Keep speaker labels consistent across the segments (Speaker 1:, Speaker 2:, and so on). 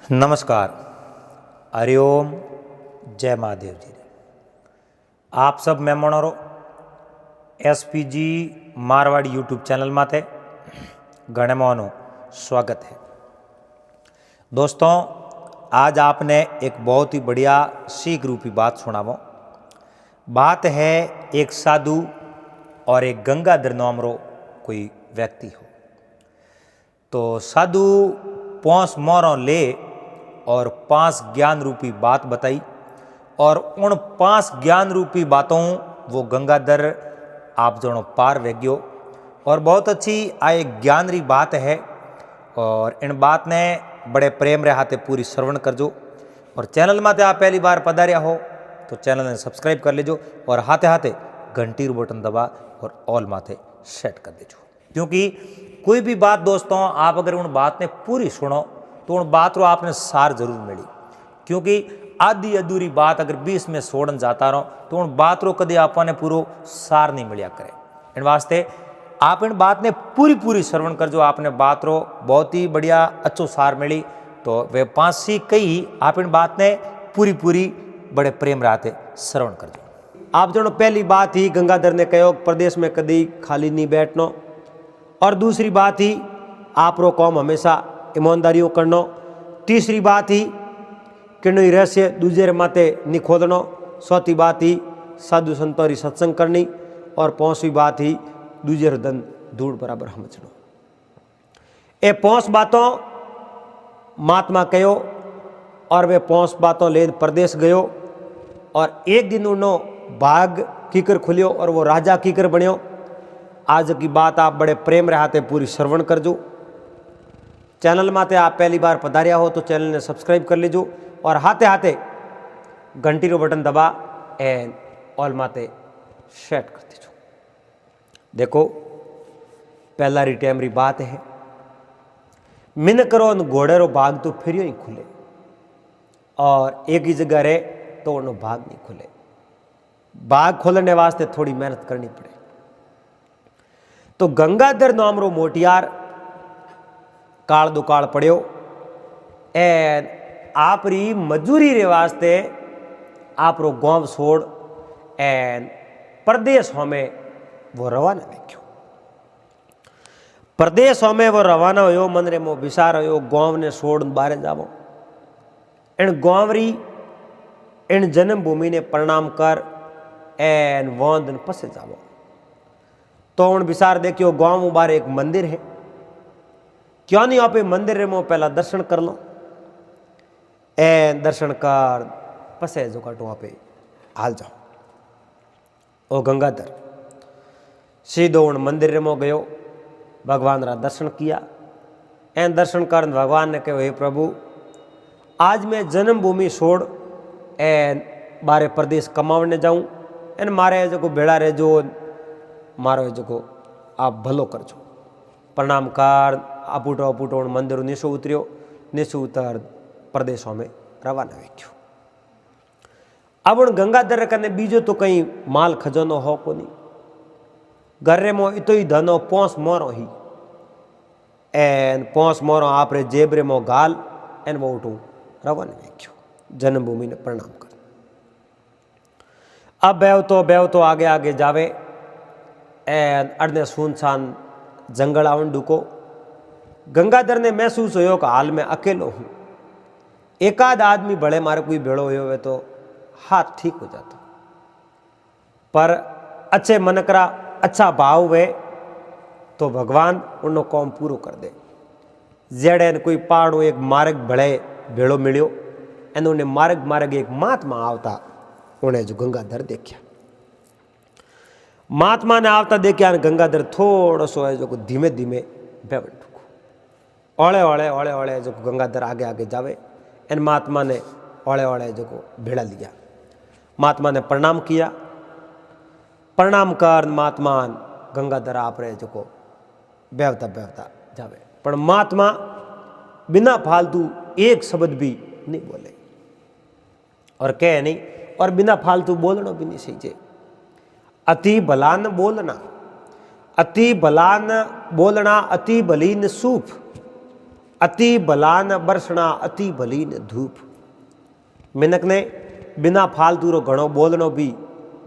Speaker 1: नमस्कार, हरिओम, जय महादेव जी। आप सब मेहमानों एसपीजी मारवाड़ी यूट्यूब चैनल माथे घणे मानो स्वागत है। दोस्तों, आज आपने एक बहुत ही बढ़िया सीख रूपी बात सुनावो। बात है एक साधु और एक गंगाधर नाम रो कोई व्यक्ति हो। तो साधु 5 मोरों ले और 5 ज्ञान रूपी बात बताई और उन 5 ज्ञान रूपी बातों वो गंगाधर आप जनो पार वेग्यो। और बहुत अच्छी आ एक ज्ञान री बात है और इन बात ने बड़े प्रेम रे हाथे पूरी श्रवण करजो। और चैनल माते आप पहली बार पधार्या हो तो चैनल ने सब्सक्राइब कर लीजो और हाथे हाथे घंटी बटन दबा और ऑल माथे सेट कर दीजो। क्योंकि कोई भी बात दोस्तों आप अगर उन बात ने पूरी सुनो तो उन बात रो आपने सार जरूर मिली। क्योंकि आधी अधूरी बात अगर 20 में छोड़न जाता रहो तो उन बात रो कभी आपने पूरो सार नहीं मिलिया करे। इन वास्ते आप इन बात ने पूरी श्रवण कर जो आपने बात रो बहुत ही बढ़िया अच्छो सार मिली। तो वे 5 सीख कही आप इन बात ने पूरी बड़े प्रेम रहते श्रवण कर जो।
Speaker 2: आप जनो पहली बात ही गंगाधर ने कहो प्रदेश में कभी खाली नहीं बैठनो। और दूसरी बात ही आप रो काम हमेशा ईमानदारियों करनो। तीसरी बात ही किन्नोई रहस्य दूजे माते नहीं खोदनो। चौथी बात ही साधु संतों री सत्संग करनी। और 5वीं बात ही दूजे धन धूड़ बराबर समझनो। ये 5 बातों महात्मा कहो और वे 5 बातों ले प्रदेश गयो। और एक दिन उन्हों बाग कीकर खुलियो और वो राजा कीकर बनियो। आज की बात आप बड़े प्रेम रहते पूरी श्रवण कर जो। चैनल माते आप पहली बार पधार्या हो तो चैनल ने सब्सक्राइब कर लीजो और हाथे हाथे घंटी रो बटन दबा एंड ऑल माते सेट कर दीजो। देखो पहला री टाइम री बात है, मिन करो घोड़े रो भाग तो फिर ही खुले और एक ही जगह रहे तो उन्हों भाग नहीं खुले। भाग खोलने वास्ते थोड़ी मेहनत करनी पड़े। तो गंगाधर नाम रो मोटियार काल दुकाल पड़ियो एन आप री मजूरी रे वास्ते आप रो गांव छोड़ एन प्रदेश में वो रवाना वेख्यो। प्रदेश में वो रवाना हो मन रे मो विचार हो गांव ने छोड़ बारे जावो। इन गांव री इन जन्मभूमि ने प्रणाम कर एन वंदन पसे जावो। तो उन विचार देखियो गांव में बाहर एक मंदिर है। क्यों नहीं आप मंदिर रे मो पहला दर्शन कर लो। एन दर्शन कर पसे जो काटो आप हाल जाओ। ओ गंगाधर सीधो उन मंदिर रे मो गयो, भगवान रा दर्शन किया। एन दर्शन कर भगवान ने कहो हे प्रभु, आज मैं जन्मभूमि छोड़ एन बारे प्रदेश कमावने जाऊं। एन मारे जो भेड़ा रे जो मारो जो आप भलो कर जो। प्रणाम कर अपूटो मंदिर नीचो उतरियो। नीचो उतर प्रदेशों में रवाना वेख्यो। अब उन गंगाधर कने बीजो तो कहीं माल खजानो हो को नहीं। घर मो इतो ही धनो 5 मोरो ही एन 5 मोरो आप रे जेब रे मो गाल एन वो उठू रवाना वेख्यो। जन्मभूमि ने प्रणाम कर। अब बेव तो आगे आगे जावे एन अड़ने सुनसान जंगल आवन डुको। गंगाधर ने महसूस हो कि हाल में अकेलो हूं। एकाध आदमी बड़े मारे कोई भेड़ो हो तो हाथ ठीक हो जाता। पर अच्छे मन करा अच्छा भाव वे तो भगवान उन्हों कौम पूरो कर दे। जेड़े कोई पहाड़ो एक मार्ग बड़े भेड़ो मिलियो एन उन्हें मार्ग एक महात्मा आवता उन्हें जो गंगाधर देखा। महात्मा ने आवता देखा गंगाधर थोड़ो सो है जो धीमे धीमे बेवन ठुको। ओले जो गंगाधर आगे आगे जावे एन महात्मा ने ओले जो भेड़ा लिया। महात्मा ने प्रणाम किया। प्रणाम कर महात्मा गंगाधर आप रहे जो बेवता जावे। पर महात्मा बिना फालतू एक शब्द भी नहीं बोले और कह नहीं और बिना फालतू बोलना भी नहीं सही। अति भला न बोलना, अति भला न बोलना, अति भली न सूफ अति भला न बरसना अति भली न धूप। मिनक ने बिना फालतू रो घणो बोलनो भी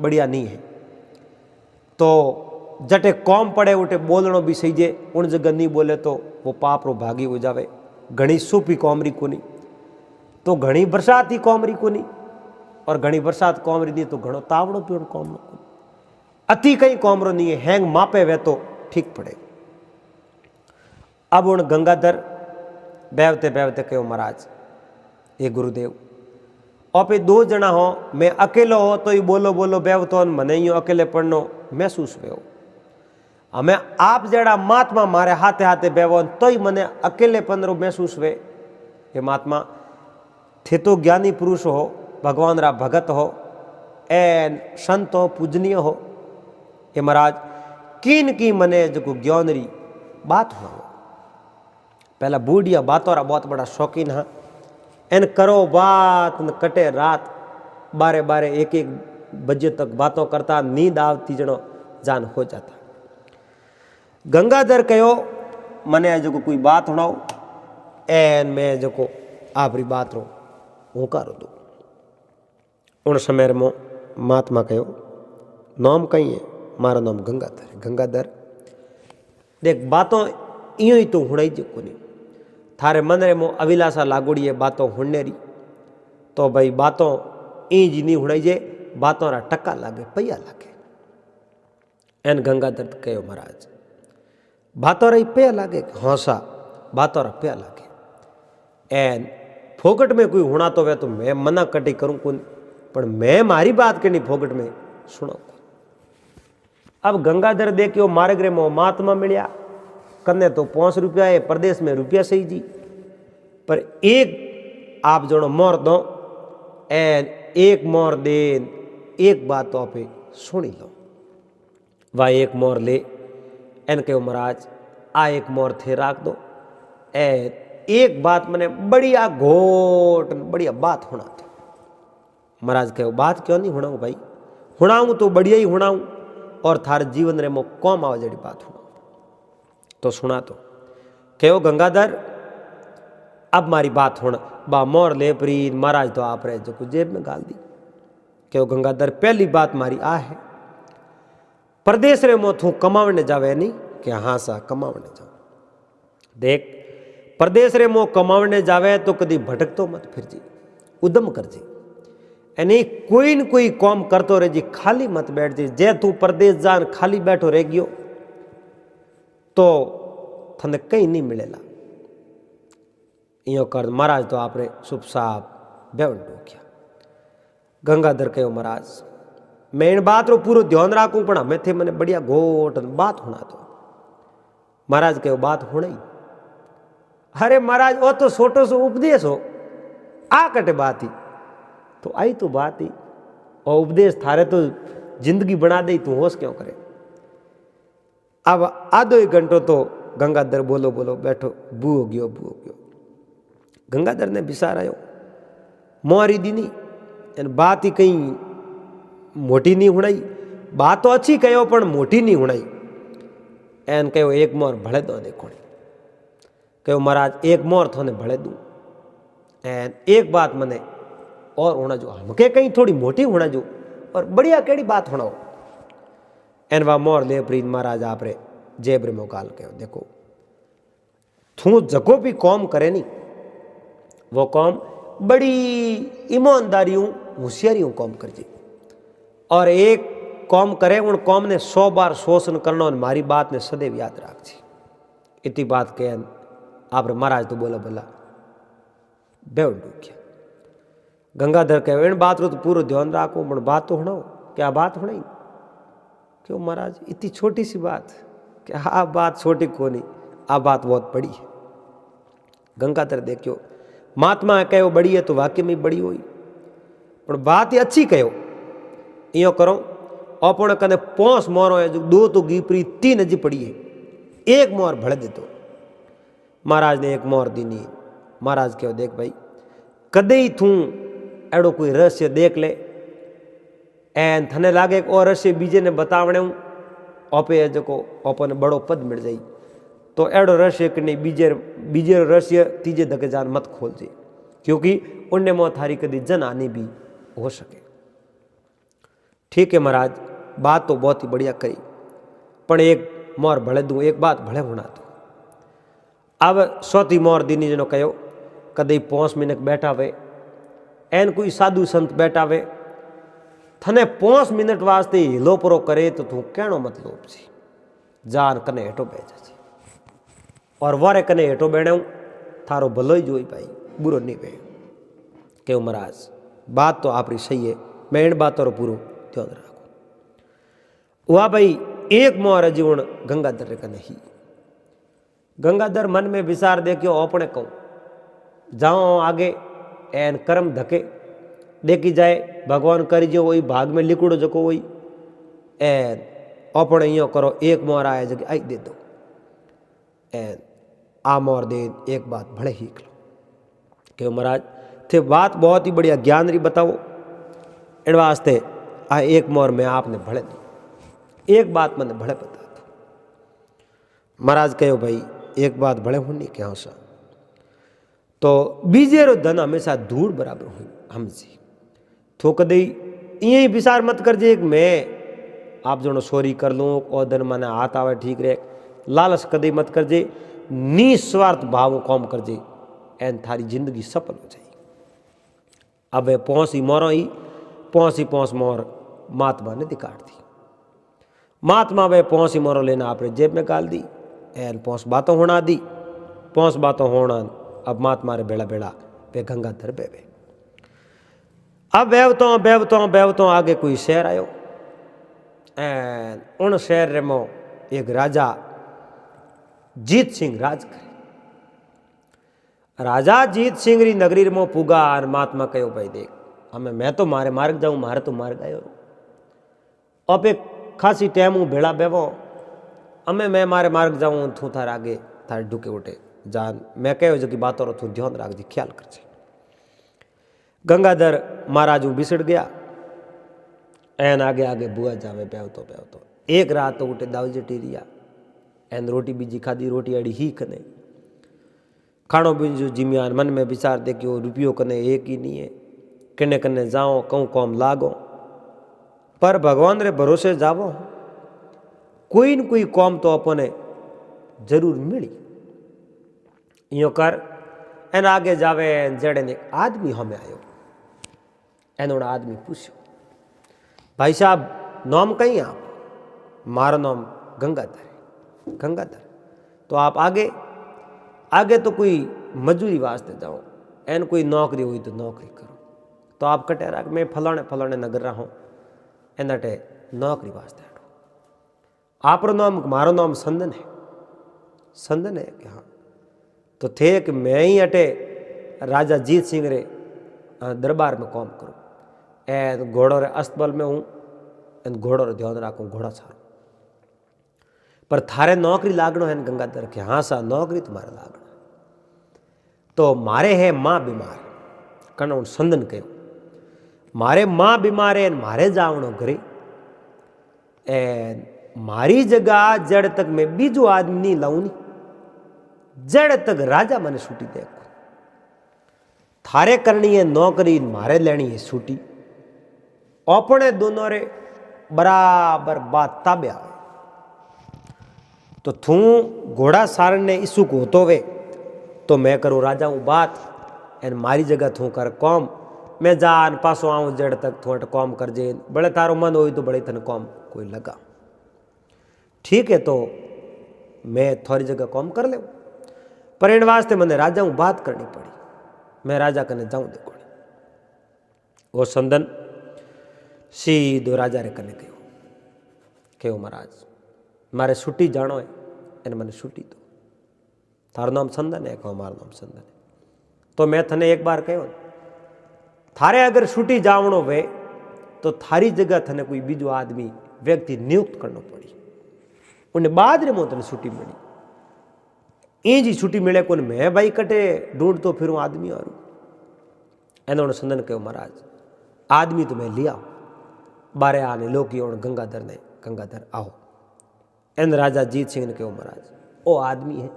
Speaker 2: बढ़िया नहीं है। तो जटे कौम पड़े उठे बोलनो भी सही जे, उन जगह नहीं बोले तो वो पाप रो भागी हो जावे। घणी सूपी कौमरी कोनी तो घणी बरसात ही कौमरी कोनी, और घणी बरसात कौमरी नहीं तो घणो तावड़ो पियो कौम रो। अति कई कौमरो नहीं है, हैंग मापे वे तो ठीक पड़े। अब उन गंगाधर बैवते बैवते कहो महाराज ये गुरुदेव आपे दो जना हो, मैं अकेलो हो तो ही बोलो बोलो बैवतो मने यूँ अकेले पढ़नो महसूस हो। हमें आप जड़ा महात्मा मारे हाथे हाथे बैवो तो ही मने अकेले पंद्रो महसूस हुए। ये महात्मा थे तो ज्ञानी पुरुष हो, भगवान रा भगत हो, एन संत हो, पूजनीय हो। ये महाराज किन की मने जो ज्ञानरी बात हो। पहला बूढ़िया बातों रा बहुत बड़ा शौकीन है। एन करो बात न कटे रात, 12-12 1-1 बजे तक बातों करता, नींद आवती जनो जान हो जाता। गंगाधर कहो मने जो कोई बात होना एन मैं जो को आपरी बात रो होकारो दो। उन समय में महात्मा कहो नाम कहीं है, मारा नाम गंगाधर है। गंगाधर देख बातों इं ही तो हुणाई जो कोनी, थारे मन रे मो अभिलाषा लागोड़ी है बातों हुणने री, तो भाई बातों ई जी नहीं हुणाई जे, बातों रा टक्का लागे पैया लागे। एन गंगाधर कहो महाराज बातों रा पैया लागे, हौसा बातों रा पैया लागे। एन फोकट में कोई हुणा तो वे तो मैं मना कटी करूं कौन, पर मैं मारी बात करनी फोकट में सुनो। अब गंगाधर देखियो मार्ग रे मो महात्मा मिलिया, कन्ने तो 5 रुपया है, प्रदेश में रुपया सही जी, पर एक आप जनो मोर दो एन एक मोर देन एक बात तो पे सुनी लो। वह एक मोर ले एन कहो महाराज आ एक मोर थे राख दो, एन एक बात मने बढ़िया घोट बढ़िया बात होना तो। महाराज कहो बात क्यों नहीं हुणाऊं भाई, हुणाऊं तो बढ़िया ही हुणाऊं, और थारे जीवन रे मो कौम आवे जड़ी बात हुणाऊं तो सुना। तो कहो गंगाधर अब मारी बात होना, बा मोर ले प्रीत महाराज तो आप रहे जो कुछ जेब में गाल दी। कहो गंगाधर पहली बात मारी आ है, प्रदेश रे मो थू कमावने जावे नहीं कि हाँ सा कमावने जाओ। देख प्रदेश रे मो कमावने जावे तो कदी भटक तो मत फिर जी, उदम कर जी, यानी कोई न कोई काम करतो रह जी, खाली मत बैठ जी। जे तू प्रदेश जान खाली बैठो रह गयो तो थने कहीं नहीं मिलेला। यो कर महाराज तो आपने शुभ साहब बेवन टोकिया। गंगाधर कहो महाराज मैं इन बात रो पूरा ध्यान राखूं, पण हमें थे मैंने बढ़िया घोट बात होना तो। महाराज कहो बात होना ही। अरे महाराज वो तो छोटो सो उपदेश हो, आ कटे बात ही तो आई तो बात ही, और उपदेश थारे तो जिंदगी बना दे, तू होश क्यों करे। अब आधो 1 घंटो तो गंगाधर बोलो बोलो बैठो, बू हो गयो बू हो गयो। गंगाधर ने बिसार आयो मोरी दी नहीं, एन बात ही कहीं मोटी नहीं हुणाई, बात तो अच्छी कहो पण मोटी नहीं हुणाई। एन कहो एक मोर भले दो देखो। कहो महाराज एक मोर थोने भले दूं, एन एक बात मने और होना जो हमके कहीं थोड़ी मोटी होना जो, और बढ़िया केड़ी बात होना हो। एन वा मोर ले प्रीत महाराज आप रे जेब रे मोकाल कहो देखो थू जगो भी कौम करे नहीं, वो कौम बड़ी ईमानदारियों होशियारियों कौम कर जी, और एक कौम करे उन कौम ने 100 बार शोषण करना, और मारी बात ने सदैव याद राख जी। इतनी बात कह आप महाराज तो बोला बोला बेवन डूकिया। गंगाधर कहे इन बात रो तो पूरा ध्यान राखो, पण बात तो होना क्या बात होना ही क्यों महाराज इतनी छोटी सी बात, क्या आ बात छोटी को नहीं, आ बात बहुत बड़ी है। गंगाधर देखियो महात्मा कहो बड़ी है तो वाक्य में बड़ी हुई, पर बात ही अच्छी कहो। यो करो अपन कने 5 मोरो है जो 2 तो गीपरी 3 अजी पड़ी है, एक मोर भड़ दे दो। महाराज ने एक मोर दी नहीं। महाराज कहो देख भाई कदे ही थू एड़ो कोई रहस्य देख ले, एन थने लागे और रहस्य बीजे ने बतावणे आपे जो को अपन बड़ो पद मिल जाई, तो एड़ो रहस्य कि नहीं बीजे रहस्य तीजे धके जान मत खोलजे, क्योंकि उनने मोह थारी कदी जन आनी भी हो सके। ठीक है महाराज, बात तो बहुत ही बढ़िया करी, पण एक मोर भले दूँ, एक बात भले होना दूँ। अब सौती मोर दीनी जनो कहो कदई 5 मिनट बैठा वे एन कोई साधु संत बैठा वे थने 5 मिनट वास्ते हिलो परो करे तो तू कहनो मतलब सी जान कने हेठो बह जाए और वारे कने हेठो बेणू थारो भलो ही जोई पाई, बुरो नहीं बे। क्यों महाराज बात तो आपरी सही है, मैं इन बातों रो पूरो ध्यान रखो। वाह भाई एक मोर जीवन गंगाधर कने ही गंगाधर मन में विचार दे क्यों अपने कहूँ जाओ आगे एन कर्म धके देखी जाए भगवान करी जो वही भाग में लिकुड़ो जको वही एन अपने यो करो एक मोर आए जगह आई दे दो एन आ मोर दे एक बात भले ही लो। क्यों महाराज थे बात बहुत ही बढ़िया ज्ञान री बताओ इन वास्ते आ एक मोर में आपने भले दी एक बात मैंने भले बता दो। महाराज कहो भाई एक बात भले होनी क्या सा तो बीजे रो धन हमेशा धूड़ बराबर हुई हमसी तो कदई ये विचार मत कर जे मैं आप जो सोरी कर लूँ और धन माने हाथ आवे ठीक रहे, लालच कदई मत कर जे, निस्वार्थ भाव काम कर जे एन थारी जिंदगी सफल हो जाए। अब पौस ही मोरो ही पौस मोर महात्मा ने दिखाड़ दी, महात्मा वे पौस ही मोरो लेना आपने जेब में गाल दी एन पौस बातों होना दी, पौस बातों होना अब महात्मा रे बेड़ा बेड़ा वे गंगाधर बेबे। अब बेवतों आगे कोई शहर आयो एन उन शहर रे मो एक राजा जीत सिंह राज करे। राजा जीत सिंह री नगरी रे मो पुगा और महात्मा कहो भाई देख हमें मैं तो मारे मार्ग जाऊं मारे तो मार्ग आयो अब एक खासी टाइम हूँ भेड़ा बेवो अमे मैं मारे मार्ग जाऊं थू थार आगे थार ढुके उठे जान मैं कहो जो कि बातों रो तू ध्यान रख जी ख्याल कर जे। गंगाधर महाराज बिसड़ गया एन आगे आगे बुआ जावे बेवतो एक रात तो उठे दावजे टीरिया एन रोटी बीजी खादी रोटी अड़ी ही कने खाणो बीजो जिम्यान मन में विचार दे कि वो रुपयो कने एक ही नहीं है कने कने जाओ कहूँ कौम लागो पर भगवान रे भरोसे जावो कोई न कोई कौम तो अपने जरूर मिली यो कर एन आगे जावे जड़े ने आदमी हमें आयो एनोड़ा आदमी पूछो भाई साहब नाम कहीं आप, मारा नाम गंगाधर है। गंगाधर तो आप आगे तो कोई मजूरी वास्ते जाओ एन कोई नौकरी हुई तो नौकरी करो तो आप कटे रहा मैं फलाने नगर रहा हूँ एनटे नौकरी वास्ते हटो आप नाम मारो नाम संदन है कि हाँ तो थे कि मैं ही अटे राजा जीत सिंह रे दरबार में काम करूँ एन घोड़ो रे अस्तबल में हूँ एन घोड़ो रे ध्यान रखूँ घोड़ा छाड़ू पर थारे नौकरी लागनो है गंगाधर के हाँ सा नौकरी तुम्हारे लागना तो मारे है माँ बीमार कन संदन कहो मारे माँ बीमार है मारे जावनो घरे एन मारी जगह जड़ तक मैं बीजो आदमी नहीं लाऊं नी जड़ तक राजा मैंने छुट्टी दे थारे करनी है नौकरी मारे लेनी है छुट्टी अपने दोनों रे बराबर बात ताबे आवे तो थू घोड़ा सारण ने इसु को होतो वे तो मैं करूँ राजा हूँ बात एन मारी जगह थू कर कौम मैं जान पासो आऊँ जड़ तक थोड़ा कौम कर जे बड़े तारो मन हो तो बड़े थन कौम कोई लगा ठीक है तो मैं थोड़ी जगह कौम कर ले पर इन वास्ते मैंने राजा हूँ बात करनी पड़ी मैं राजा कने जाऊँ देखो वो संदन सीधो राजा रे कने कहो महाराज मारे छुट्टी जानो है एने मैंने छुट्टी दो थारो नाम संदन है कहो मारो नाम संदन है तो मैं थने एक बार कहो थारे अगर छुट्टी जावनो वे तो थारी जगह थने कोई बीजो आदमी व्यक्ति नियुक्त करना पड़ी उन्हें बाद रे मोतने छुट्टी मिली इंजी छुट्टी मिले को मैं भाई कटे ढूंढ तो फिर आदमी और एनोने संदन कहो महाराज आदमी तो मैं लिया बारे आने लोकी और गंगाधर आओ एन राजा जीत सिंह ने कहो महाराज वो आदमी है,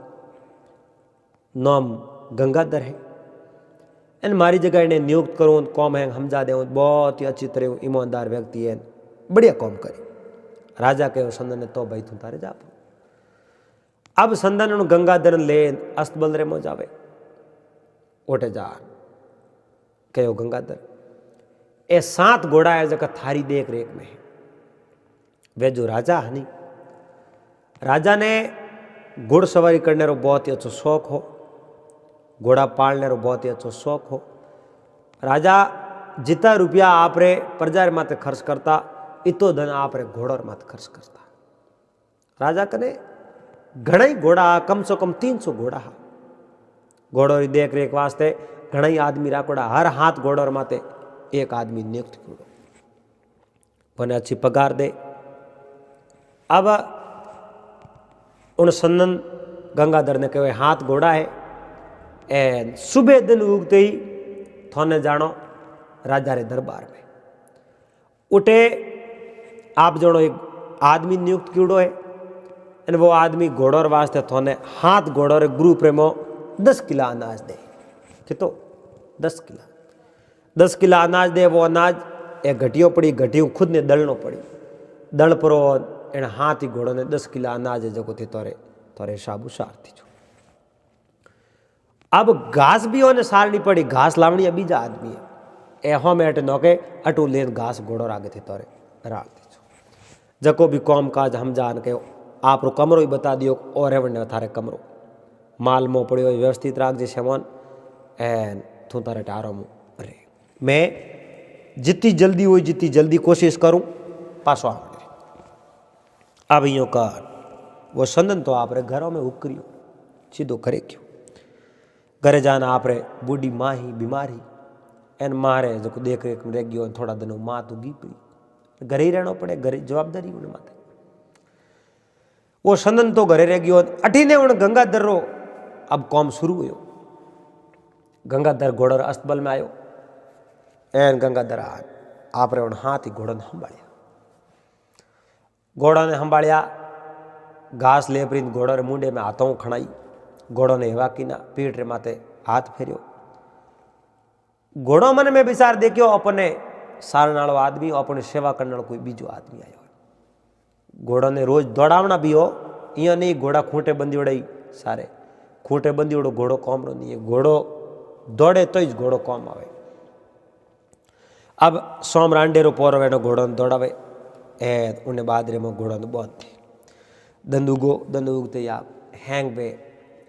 Speaker 2: नाम गंगाधर है। एन मारी जगह इन्हें नियुक्त करूँ, कौम है समझा दें, बहुत ही अच्छी तरह ईमानदार व्यक्ति है, बढ़िया कौम करे। राजा कहो संदन ने तो भाई तू तारे जा। अब संदन गंगाधर ले अस्तबल रे मो जावे, ओटे जा कहो गंगाधर ए 7 घोड़ा है जगह थारी देख रेख में है। वे जो राजा है नी, राजा ने घुड़सवारी करने रो बहुत ही अच्छो शौक हो, घोड़ा पालने रो बहुत ही अच्छो शौक हो। राजा जितना रुपया आप रे प्रजा रे माथे खर्च करता, इतो धन आप रे घोड़ा रे माथे खर्च करता। राजा कने घणा ही घोड़ा, कम से कम 300 घोड़ा हा। घोड़ो री देख रेख वास्ते घणा ही आदमी राखोड़ा, हर हाथ घोड़ो रे माथे एक आदमी नियुक्त करो, वने अच्छी पगार दे। अब उन संदन गंगाधर ने कहे हाथ घोड़ा है, ए सुबह दिन उगते ही थोने जानो राजा रे दरबार में। उठे आप जनो एक आदमी नियुक्त कीड़ो है, और वो आदमी घोड़ोर वास्ते थोने हाथ घोड़ोर ग्रुप रे मो 10 किला अनाज दे। कितो 10 किला, 10 किला अनाज दे। वो अनाज एक घटियो पड़ी, घटियो खुद ने दलनो पड़ी, दल परो एने हाथ ही घोड़ो ने 10 किला अनाज जगो थे तोरे तोरे साबु सार थी। अब घास भी होने सारनी पड़ी, घास लावनी अभी जा आदमी है, एहो में अटे नौके अटू लेन घास घोड़ो आगे थे तोरे राल थी। जको भी कौम काज हम जान के आप रो कमरो ही बता दियो, और एवं थारे कमरो माल मो पड़ियो व्यवस्थित राख जे सेवन एन थू तारे टारो मु रे। मैं जितनी जल्दी हुई जितनी जल्दी कोशिश करूं पासो आ। अब यो कर वो संदन तो आप रे घरों में उकरियो सीधो करे क्यों घरे जाना आप रे बूढ़ी माँ ही बीमारी एन मारे जो देख रेख में रह गयो, थोड़ा दिन माँ तो गीपड़ी, घरे ही रहना पड़े, घरे जवाबदारी उन्हें माथे। वो संदन तो घरे रह गयो, अठीने उन गंगाधर रो अब कौम शुरू हुयो। गंगाधर घोड़ो अस्तबल में आयो, एन गंगाधर आप रे उन हाथ ही घोड़ो ने संभालिया। घोड़ा ने संभालिया, घास ले परी घोड़ो रे मुंडे में हाथों खणाई, घोड़ो ने हेवा कीना पीठ रे माथे हाथ फेरियो। घोड़ो मन में विचार देखियो अपने सारण वालो आदमी, अपनी सेवा करने वालो कोई बीजो आदमी आयो। घोड़ो ने रोज दौड़ावना भी हो, इं नहीं घोड़ा खूंटे बंदी उड़ाई सारे, खूंटे बंदी उड़ो घोड़ो कौम रो नहीं है, घोड़ो दौड़े तो ही घोड़ो कौम आवे। अब सोम रांडे रो पोरो वेनो घोड़ो ने दौड़ावे, ए उन्हें बादरे में घोड़ो ने बहुत थे दंदुगते या हैंग पे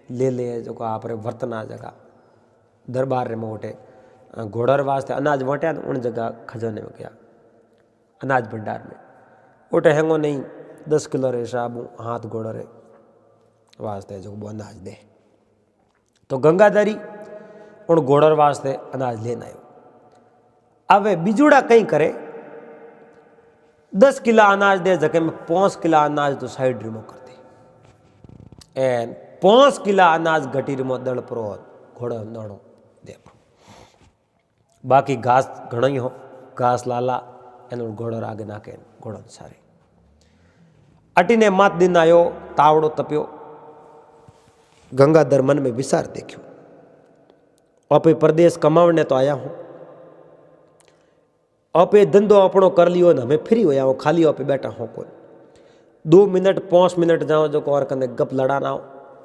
Speaker 2: ले जो को आप रे वर्तना जगह दरबार रे में उठे घोड़ो रे वास्ते अनाज वटे उन जगह खजाने में गया, अनाज भंडार में उठे हैंगो नहीं 10 किलो रे साबू हाथ घोड़ो रे वास्ते जो वो अनाज दे। तो गंगाधरी उन घोड़ो रे वास्ते अनाज लेना आयो। अब वे बिजुड़ा कहीं करे 10 किला अनाज दे जगह में 5 किला अनाज तो साइड रिमो कर दे, एन 5 किला अनाज घटी रिमो दड़ परो घोड़ो दौड़ो दे। बाकी घास घणो ही हो, घास लाला एन घोड़ो आगे नाके घोड़ो सारे। अटीने मात दिन आयो, तावड़ो तप्यो। गंगाधर मन में विचार देखियो, आपे प्रदेश कमावने तो आया हूं, आपे धंधो अपनो कर लियो न, हमें फ्री होया हो, खाली आपे बैठा हो कौन 2 मिनट 5 मिनट जाओ जो और कने गप लड़ाना हो,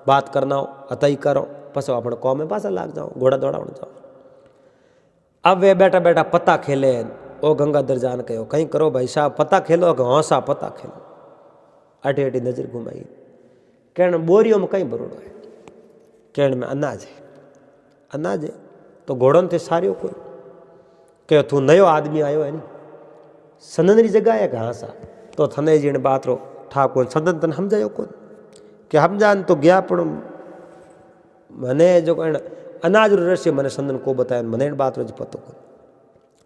Speaker 2: बात करना हो, अतई करो, पसो अपने कौम में पासा लाग जाओ, घोड़ा दौड़ाने जाओ। अब वे बैठा बैठा पत्ता खेले, ओ गंगाधर जान कहो कहीं करो भाई साहब पत्ता खेलो, कि हाँ साहब पत्ता खेलो। अटी अटी नजर घुमाई, कहने बोरियों में कहीं बरोड़ो है, कहने में अनाज है, अनाज है तो घोड़ों थे सारियो कोई कहो तू नयो आदमी आयो है नी, संदन री जगह है कि हाँ सा, तो थने जीने बात रो ठाकुर संदन तन हम जायो कौन कि हम जान तो गया पण मने जो कहना अनाज रो रहस्य मने संदन को बताया, मने बात रो पतो कौन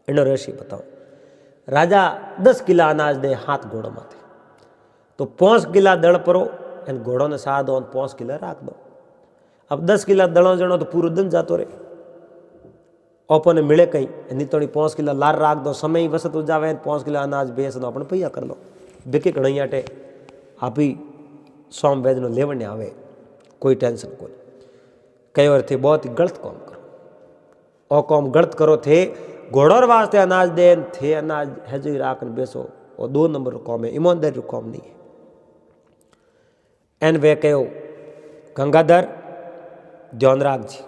Speaker 2: एनो रहस्य बताओ। राजा 10 किला अनाज दे हाथ घोड़ो माथे, तो 5 किला दड़ परो एन घोड़ो ने साथ दो 5 किला राख दो। अब 10 किला दड़ो जणो तो पूरो दिन जातो रे, ओपने मिले कहीं नहीं तो 5 किला लार राख दो, समय ही वसत हो जावे 5 किला अनाज बेच दो अपने पैया कर लो। बिके घणी आटे आप ही सोम वेज नो लेवने आवे कोई टेंशन को कयो थे बहुत ही गलत काम करो और काम गलत करो थे घोड़ोर वास्ते अनाज देन थे अनाज हेजो राख बेसो और 2 नंबर काम है ईमानदारी काम नहीं है एन वे कहो गंगाधर ध्यान राख जी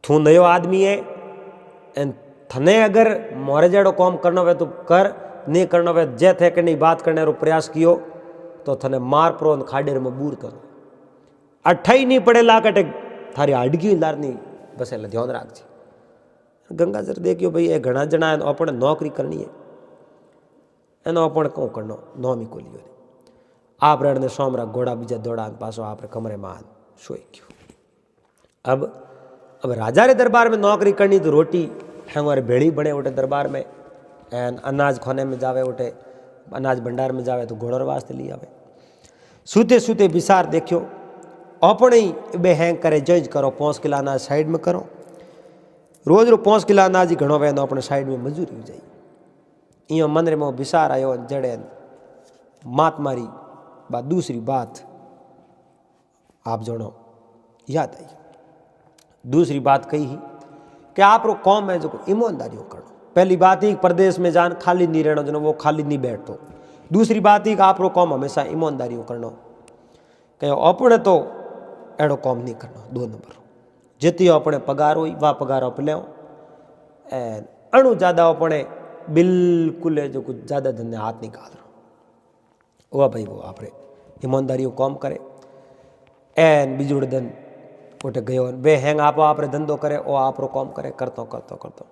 Speaker 2: तू नयो आदमी है एन थने अगर मोरे जड़ो काम करना हो तो कर नहीं करना हो जे थे कि नहीं बात करने रो प्रयास कियो तो थने मार प्रो खाडेर में बूर तो अठाई नहीं पड़े लाकटे थारी हाडगी लार नहीं बस एला ध्यान राख जी गंगाधर देखियो भाई ये घना जना है अपने नौकरी करनी है एनो अपने क्यों करनो नौमी को लियो आप रण ने सोमरा घोड़ा बीजा दौड़ा पासो आप कमरे में सोई गयो अब राजा रे दरबार में नौकरी करनी तो रोटी हमारे भेड़ी बने उठे दरबार में एन अनाज खाने में जावे उठे अनाज भंडार में जावे तो घोड़ोर वास्ते ली आवे सूते सूते विसार देखियो अपने ही बे हैंग करे जज करो 5 किलो अनाज साइड में करो रोज रो 5 किलो अनाज ही घणो वेंदो अपने साइड में मजूरी हो जाए इं मन में विसार आयो जड़े मात मारी बात दूसरी बात आप जणो याद आई दूसरी बात कही ही कि आप रो कौम है जो ईमानदारी करो पहली बात ही प्रदेश में जान खाली नहीं रहना जो वो खाली नहीं बैठतो दूसरी बात ही कि आप रो कौम हमेशा ईमानदारी करनो कहो अपने तो एड़ो कौम नहीं करना 2 नंबर जितनी अपने पगार हुई वह पगार आप ले अणु ज़्यादा अपने बिल्कुल जो कुछ ज़्यादा धंधे हाथ निकाल रहा वह भाई वो आप ईमानदारी कौम करे एन बीजुड़ दिन उठे गयो वे हैंग आप धंधो करे ओ आप कौम करे करतो करतो करतो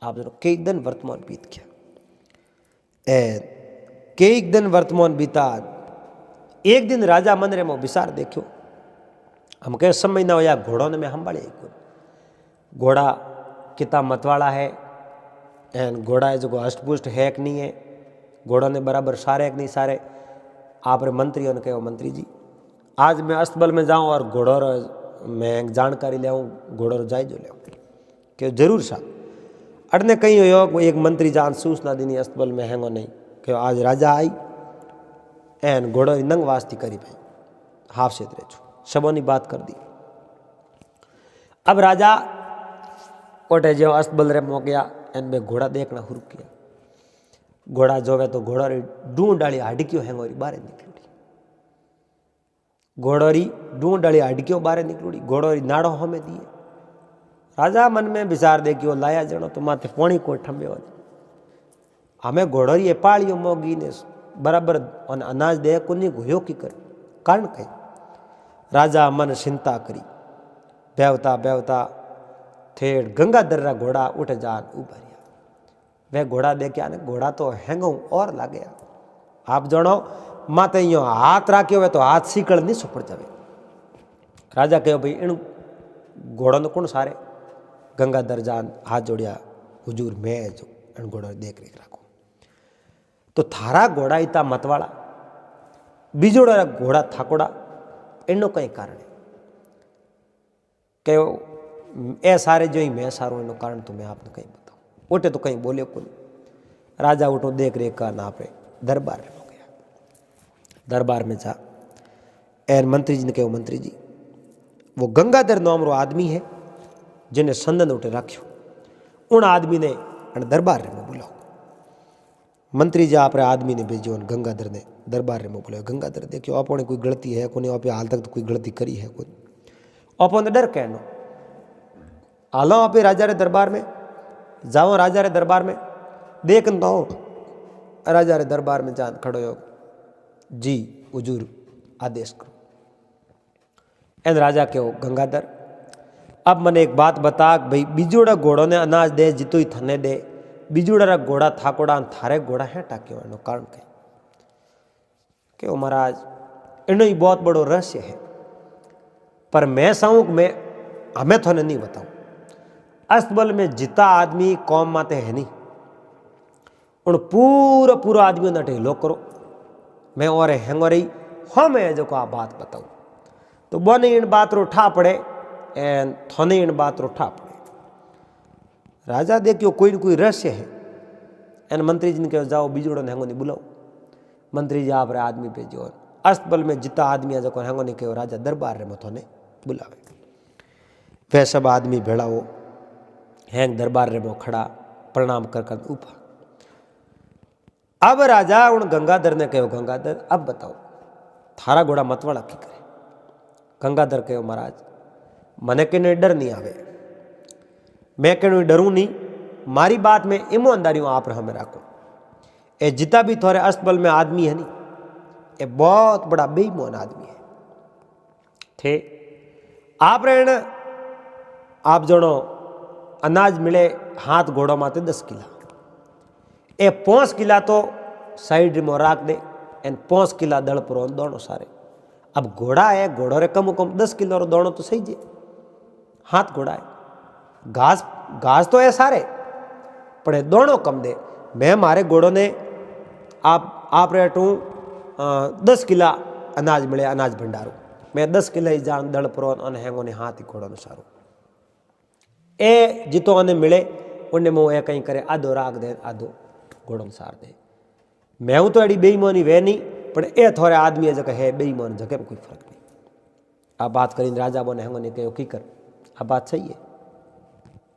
Speaker 2: आप जो कई दिन वर्तमान बीत गया एन कई दिन वर्तमान बीता एक दिन राजा मंदिर में विसार देखो हम कह समय ना हो या घोड़ों ने में हम बड़े घोड़ा कितना मतवाला है एन घोड़ा है जो हष्टपुष्ट है कि नहीं है घोड़ों ने बराबर सारे है कि नहीं सारे आप मंत्रियों ने कहो मंत्री जी आज मैं अस्तबल में जाऊं और घोड़ों मैं जानकारी ले घोड़ों जायजो ले कि जरूर सा अड़ने कहीं हो एक मंत्री जान सूचना दीनी अस्तबल में हैंगो नहीं कि आज राजा आई एन घोड़ो नंग वास्ती करी भाई हाफ से रहे छो सबों ने बात कर दी अब राजा ओटे जो अस्तबल रे मो गया एन में घोड़ा देखना हुर किया घोड़ा जोवे तो घोड़ा री ढूंढ डाली हडकियो हैंगोरी बारे निकली घोड़ोरी ढूंढ डाली हडकियो बारे निकली घोड़ोरी नाड़ो हमें दिए राजा मन में विचार देखियो लाया जनो तो माथे पोणी को ठंबे हमें घोड़ोरी पालियो मोगी ने बराबर अनाज दे कुनी घुयो की कर कारण कही राजा मन चिंता करी बेवता बेवता ठेठ गंगाधर रा घोड़ा उठ जान उभरिया वह घोड़ा देखिया ने घोड़ा तो हैंगो और लागे आप जणो माते यो हाथ राख्यो हुए तो हाथ सीकड़ नहीं सुपड़ जावे राजा कहो भाई इन घोड़ो ने कौन सारे गंगाधर जान हाथ जोड़िया हुजूर मैं जो इन घोड़ो देख रेख राखो तो थारा घोड़ा इतना मतवाड़ा बीजोड़ा घोड़ा थाकोड़ा इनो कई कारण है कहो ए सारे जो ही मैं सारो इनो कारण तो मैं आपने कहीं बताऊं उठे तो कहीं बोले को राजा उठो देख रेख का ना पे दरबार में हो गया दरबार में जा एन मंत्री जी ने कहो मंत्री जी वो गंगाधर नाम रो आदमी है जिन्हें संदन उठे राख्यो उन आदमी ने दरबार में बुलाओ मंत्री जी आप आदमी ने भेजो गंगाधर ने दरबार में बुलाओ गंगाधर देखियो अपने कोई गलती है कोई आप हाल तक तो कोई गलती करी है कोई अपन डर कहनो आलो आप राजा रे दरबार में जाओ राजा रे दरबार में देख दो राजा रे दरबार में जान खड़ो हो जी हुजूर आदेश करो एन राजा के हो गंगाधर अब मैंने एक बात बता भाई बीजोड़ा घोड़ों ने अनाज दे जितो ही थने दे बीजोड़ा घोड़ा थाकोड़ा थारे घोड़ा है टाक्यो एनो कारण के महाराज इनो ही बहुत बड़ो रहस्य है पर मैं सहूँ मैं हमें थोने नहीं बताऊं अस्तबल में जिता आदमी कौम माते है नहीं उन पूरा पूरा आदमी ने ढेलो करो मैं और हैंगो रही हाँ मैं जो को आप बात बताऊं तो बोने इन बात रो ठा पड़े एन थोने इन बात रो ठा पड़े राजा देखियो कोई न कोई रहस्य है एन मंत्री जी ने कहो जाओ बीजोड़ो ने हैंगो नहीं बुलाओ मंत्री जी आप रे आदमी भेजो अस्तबल में जितना आदमी है जो हैंगो ने कहो राजा दरबार रे में थोने बुलावे। वह सब आदमी भेड़ा हो हैंग दरबार रे में खड़ा प्रणाम कर कर ऊपर। अब राजा उन गंगाधर ने कहो गंगाधर अब बताओ थारा घोड़ा मतवाड़ा की करे। गंगाधर कहो महाराज मने के डर नहीं आवे, मैं कहूँ डरूं नहीं, मारी बात में ईमानदारी आप हमें राखो। ए जितना भी थोड़े अस्तबल में आदमी है नी ये बहुत बड़ा बेईमान आदमी है थे। आप रहना आप जनो अनाज मिले हाथ घोड़ों माते 10 किला, ए 5 किला तो साइड में राख दे एन 5 किला दड़ पर दोनों सारे। अब घोड़ा है घोड़ो रे कम 10 किलो रो दोनों तो सही जे, हाथ घोड़ा है घास घास तो है सारे पड़े दोनों कम दे। मैं मारे घोड़ों ने आप रेटू 10 किला अनाज मिले अनाज भंडारो, मैं 10 किला ही जान दड़ पर अने हैंगो ने हाथ ही घोड़ो ने सारो। ए जितो अने मिले उन्हें मुँह ए कहीं करे आधो राख दे आधो घोड़ो सार दे। मैं हूँ तो एडी बेईमानी वे नहीं पर ए थोड़े आदमी जगह है बेईमान जगह में कोई फर्क नहीं। आ बात करी राजा बोने हैंगो ने कहो की कर आ बात सही है।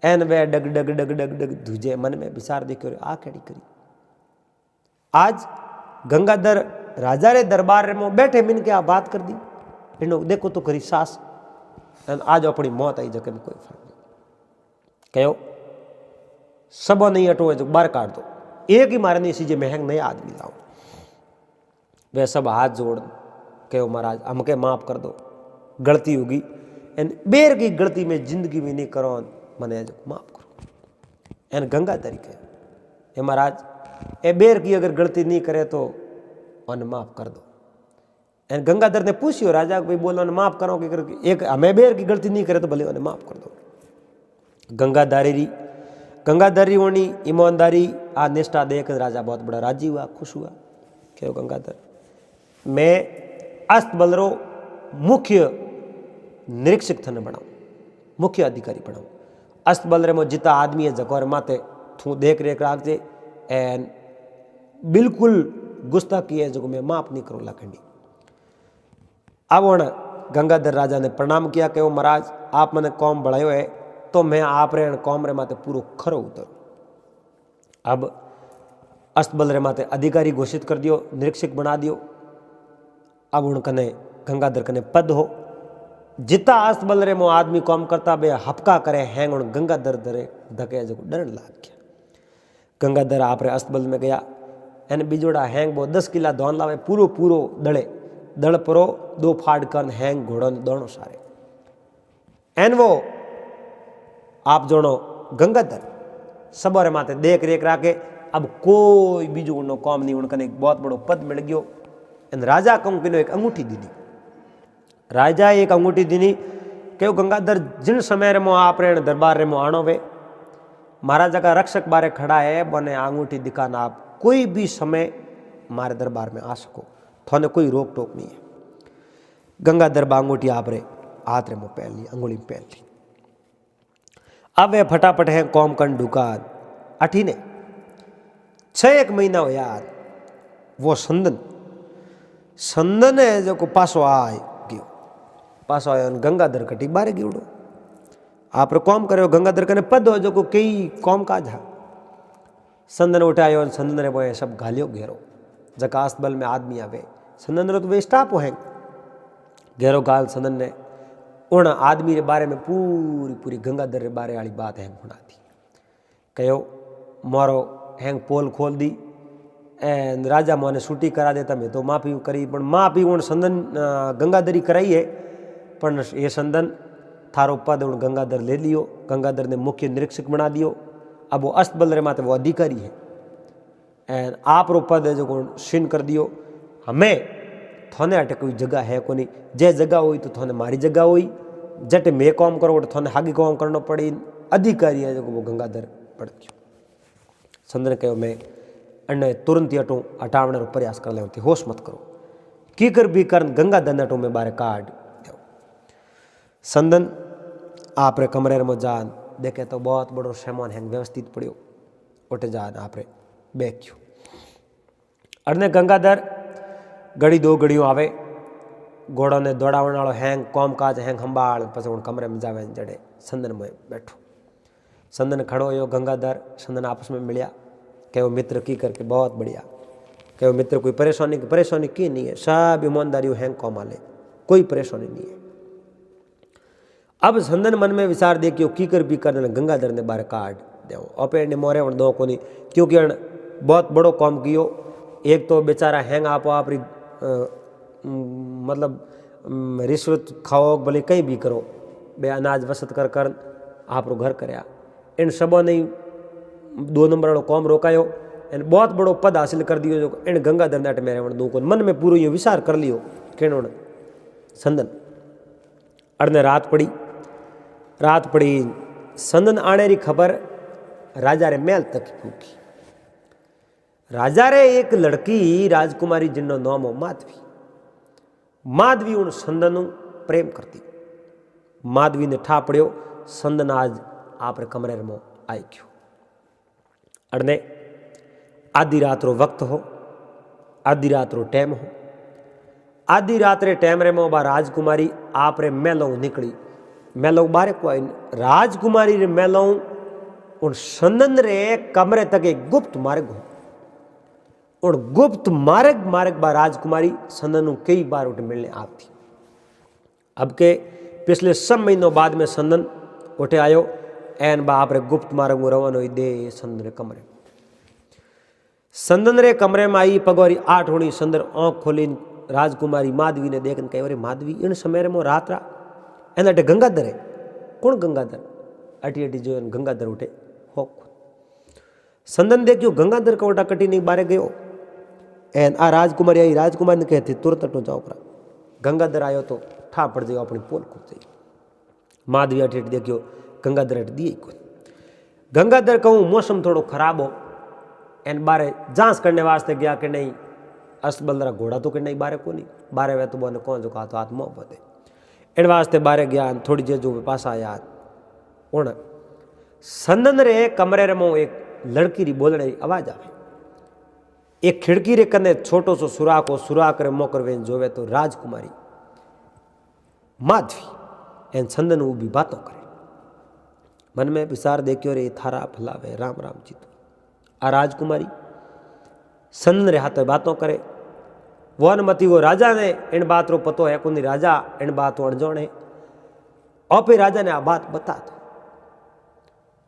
Speaker 2: एन वे डग डग डग डग डग धुजे मन में विचार देखो आ केड़ी करी। आज गंगाधर राजा रे दरबार रे में बैठे मिन के आ बात कर दी इनो देखो तो करी सास आज अपनी मौत आई जगह में कोई फर्क नहीं। कहो सब नहीं हटो जो बाहर काट दो, एक ही मारे नहीं सीजे महंग नया आदमी लाओ। वे सब हाथ जोड़ कहो महाराज हमके माफ कर दो, गलती होगी एन बेर की गलती में जिंदगी में नहीं करो मने जो माफ करो। एन गंगाधर कहे महाराज ए बेर की अगर गलती नहीं करे तो उन्हें माफ कर दो। एन गंगाधर ने पूछियो राजा को भाई बोलो उन्हें माफ करो कि एक हमें बेर की गलती नहीं करे तो भले उन्हें माफ कर दो। गंगाधरी होनी ईमानदारी आ निष्ठा देख राजा बहुत बड़ा राजी हुआ खुश हुआ। क्यों गंगाधर मैं अस्तबल रो मुख्य निरीक्षक थने बनाऊं, मुख्य अधिकारी बनाऊं। अस्तबल रे में जितना आदमी है जगह माते थू देख रेख राख जे एन बिल्कुल गुस्ताखी है जो मैं माफ नहीं करूँ लखंडी। अब गंगाधर राजा ने प्रणाम किया कि महाराज आप मैंने कौम बढ़ायो है तो मैं आप रे कौम रे माते पूरा खरो उतरू। अब अस्तबल रे माते अधिकारी घोषित कर दियो, निरीक्षक बना दियो। अब उनकने गंगाधर कने पद हो जितना अस्तबल रे मो आदमी कौम करता बे हपका करे हैंग उन गंगाधर दरे धके जो डरन लाग गया। गंगाधर आप रे अस्तबल में गया एन बिजोड़ा हैंग वो 10 किला धोन लावे पूरो पूरो दड़े दड़ परो 2 फाड़ कर हैंग घोड़ो दोनों सारे एन वो आप जोड़ो गंगाधर सबरे माते देख रेख राखे। अब कोई बीजू उनो कौम नहीं उनकने एक बहुत बड़ो पद मिल गयो। एन राजा कहूँ कि एक अंगूठी दीनी, राजा एक अंगूठी दीनी क्यों गंगाधर जिन समय रे मो आप रे दरबार रे मो आनो वे महाराजा का रक्षक बारे खड़ा है बने अंगूठी दिखाना आप कोई भी समय मारे दरबार में आ सको, थोने कोई रोक टोक नहीं है। गंगाधर बांगूठी आप रे हाथ रे मो पहन ली अंगुली में पहन ली। अब वे फटाफट है कौम कन दुकान अठी ने 6 महीना हो यार वो संदन है जो को पासो आए गयो पासो आयो गंगाधर कटी बारे गिवड़ो आप कौम करो गंगाधर कने पद हो जो को कई कौम का जा संदन उठायो संदन रे बोए सब घालियो घेरो जका अस्तबल में आदमी आवे संदन रो तो वे स्टाफ है घेरो गाल संदन ने उन आदमी रे बारे में पूरी पूरी गंगाधर रे बारे वाली बात हैंग बना दी। कहो मारो हैंग पोल खोल दी एंड राजा मोने छुट्टी करा देता मैं तो माफी करी पर माफी उन संदन गंगाधरी कराई है पर ये संदन थारो पद उन गंगाधर ले लियो। गंगाधर ने मुख्य निरीक्षक बना दियो। अब वो अस्तबल रे माते वो अधिकारी है एंड आप रो पद जो सीन कर दियो। हमें थोने अटे कोई जगह है को नहीं जे जगह हुई तो थोने मारी जगह हुई जट मैं कौम करो तो थोने हागी कौम करना पड़ी अधिकारी है जो वो गंगाधर पड़ गयो। संदन कहो मैं अन्य तुरंत ही अटू हटावने प्रयास कर ले होश मत करो की कर भी कर गंगाधर ने अटू में बारे काट दो। संदन आप रे कमरे में जान देखे तो बहुत बड़ो सामान है व्यवस्थित पड़ियो उठे जान आप बैठ्यो। अड़ने गंगाधर घड़ी 2 घड़ियों आवे घोड़ों ने दौड़ावण वालों हैंग कौम काज हैंग संभाल पस हूँ कमरे में जावे जड़े संदन में बैठो। संदन खड़ो हो गंगाधर संदन आपस में मिलिया कहो मित्र की करके बहुत बढ़िया कहो मित्र कोई परेशानी की नहीं है, सब ईमानदारी हैंग कौम आले कोई परेशानी नहीं है। अब संदन मन में विचार दे कि की कर भी कर गंगाधर ने बारे काट दो अपे ने मोरे दो को नहीं क्योंकि बहुत बड़ो कौम कियो। एक तो बेचारा हैंग आपो आप मतलब रिश्वत खाओ भले कहीं भी करो बे अनाज वसत कर कर आप घर करया इन सबों ने 2 नंबर वालों कौम रोकायो इन बहुत बड़ो पद हासिल कर दियो जो इन गंगाधर ने मेरे दो को मन में पूरा यो विचार कर लियो कि संदन अड़ने रात पड़ी संदन आने री खबर राजा रे महल तक पूकी। राजा रे एक लड़की राजकुमारी जिन्नो नाम हो माधवी उन संदन प्रेम करती। माधवी ने ठा पड़ियो संदन आज आप रे कमरे में आई क्यों। अड़ने आधी रात रो वक्त हो आधी रात रो टाइम हो आधी रात रे टाइम रे में बा राजकुमारी आप रे मेलों निकली मेलों बारे को राजकुमारी रे मेलों उन संदन रे कमरे तक एक गुप्त मार्ग हो और गुप्त मार्ग बा राजकुमारी संदन कई बार उठ मिलने आती। अब के पिछले सब महीनों बाद में संदन उठे आयो एन बा आप रे गुप्त मार्ग में रवानो दे संदन रे कमरे संदन रे कमरे में आई पगोरी 8 होनी संदन आँख खोली राजकुमारी माधवी ने देखन कहे अरे माधवी इन समय में रात रा एन अटे गंगाधर है कौन गंगाधर अटी जो गंगाधर उठे हो संदन देखियो गंगाधर का उठा कटी नहीं बारे गयो एन आ राजकुमारी आई राजकुमारी ने कहती तुरंत अटो जाओ परा गंगाधर आयो तो ठा पड़ जाओ अपनी पोल खुद जाइए। माधवी अटी देखियो गंगाधर अट दिए को गंगाधर कहूँ मौसम थोड़ो खराब हो एन बारे जांच करने वास्ते गया कि नहीं अस्तबल रा घोड़ा तो कि नहीं बारे को नहीं बारे वे तो बोने कौन जो कहा तो हाथ मोह बदे इन वास्ते बारे गया थोड़ी देर जो पास आया उन संदन रे कमरे रे मो एक लड़की री बोलने आवाज आवे एक खिड़की रे कने छोटो सो सुराख हो सुराख रे मोकर वेन जोवे तो राजकुमारी माधवी एन संदन उभी बातों करे मन में विचार देखियो रे थारा फलावे राम राम जी तो आ राजकुमारी संदन रे हाथ बातों करे वो अनुमति वो राजा ने इन बात रो पतो है कोनी राजा इन बात अणजोण है औपे राजा ने आ बात बता दो।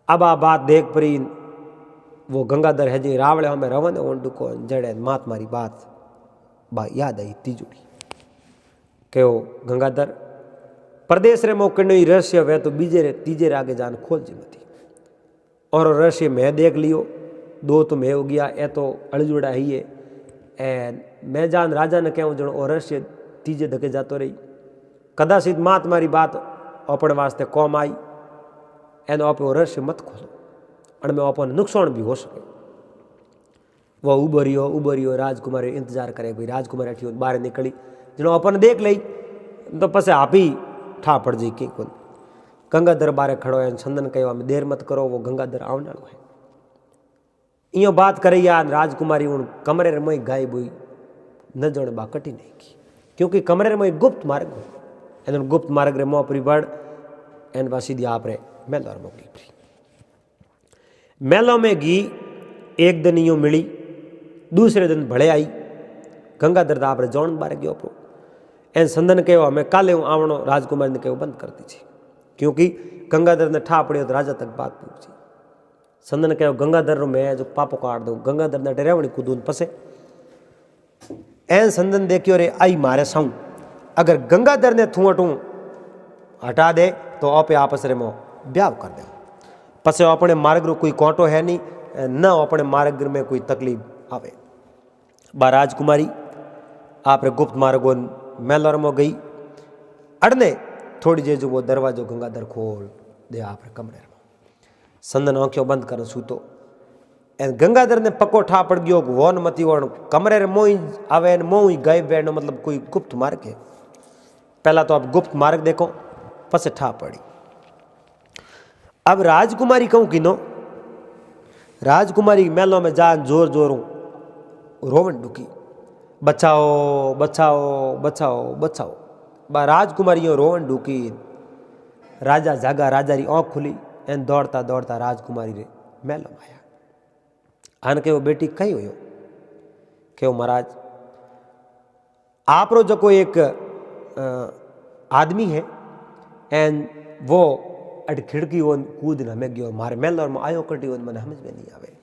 Speaker 2: अब आ बात देख परी वो गंगाधर है जी रावले हमें रवन ओंडुको जड़े मात मारी बात बा याद आई तीजुड़ी कहो गंगाधर प्रदेश रे मोकड़ी रहस्य वे तो बीजे रे तीजे रे आगे जान खोल जी मती और रहस्य मैं देख लियो 2 तो मैं हो गया ए तो अड़जुड़ा ही है एन मैं जान राजा ने कहूँ जनो और रहस्य तीजे धके जातो रही कदाचित मात मारी बात अपने वास्ते कौम आई एन आप रहस्य मत खोलो और मैं अपन नुकसान भी हो सके। वो उबरियो राजकुमारी इंतजार करे भाई राजकुमारी अठी बाहर निकली जनो अपन देख ली तो पसे आप ही ठा पड़ जाई कि कोन गंगाधर बारे खड़ो है संदन कहो हमें देर मत करो वो गंगाधर आने वालो है इं बात करे यार राजकुमारी उन कमरे में गायब हुई न जण बा कटी नहीं की क्योंकि कमरे में गुप्त मार्ग हो एन गुप्त मार्ग रे मोह परी बढ़ एन बा सीधी आप रे मेलो में गई मेलो में घी एक दिन यूं मिली दूसरे दिन भले आई गंगाधर आप रे जौन बारे गयो पो एन संदन कहो हमें काले हूँ आवणो राजकुमारी ने कहो बंद कर दीजिए क्योंकि गंगाधर ने ठा पड़ियो तो राजा तक बात पहुंची। संदन कहो गंगाधर रो मैं जो पापो काट दूँ गंगाधर ने डरेवणी कूदून पसे एन संदन देखियो रे आई मारे साऊं अगर गंगाधर ने थूटू हटा दे तो आपे आपस रे मो ब्याह कर दे पसे अपने मार्ग रो कोई कांटो है नहीं न अपने मार्ग में कोई तकलीफ आवे। बा राजकुमारी आप रे गुप्त मार्गो मेलर में गई अड़ने थोड़ी देर जो वो दरवाजो गंगाधर खोल दे आप रे कमरे में संदन आंखों बंद कर सूतो एन गंगाधर ने पक्को ठा पड़ गयो वोन मती वोन कमरे रे मोई आवे मोई गायब बैठो मतलब कोई गुप्त मार्ग है। पहला तो आप गुप्त मार्ग देखो पसे ठा पड़ी। अब राजकुमारी कहूँ किनो राजकुमारी मेलों में जान जोर जोर रोवन डुकी बचाओ बचाओ बचाओ बचाओ बा राजकुमारीओ रोवन ढूकी। राजा जागा, राजा री आँख खुली एन दौड़ता दौड़ता राजकुमारी रे महल में आया। आन के वो बेटी कहीं हुयो के महाराज आप रो जो कोई एक आदमी है एन वो अट खिड़की वन कूद न हमें गयो मारे महल में आयो कटी वन मन समझ में नहीं आवे।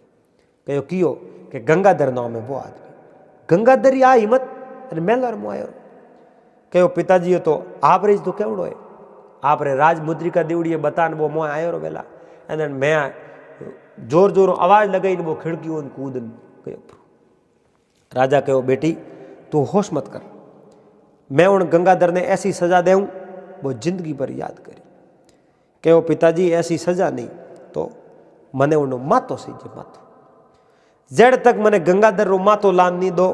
Speaker 2: कहो कियो के गंगाधर नाम है वो आदमी। गंगाधर ही आ हिम्मत अरे महल में आयो। कहो पिताजी तो आप रे तो केवड़ो है आप रे राजमुद्रिका देवड़ी बतान वो मोह आयो रो वेला एन मैं जोर जोर आवाज लगाई वो खिड़की वन कूद गयो। राजा कहो बेटी तू होश मत कर, मैं उन गंगाधर ने ऐसी सजा देऊं वो जिंदगी भर याद करी। कहो पिताजी ऐसी सजा नहीं तो मने उन मातो से जे मातो जड़ तक मने गंगाधर रो मातो लान नहीं दो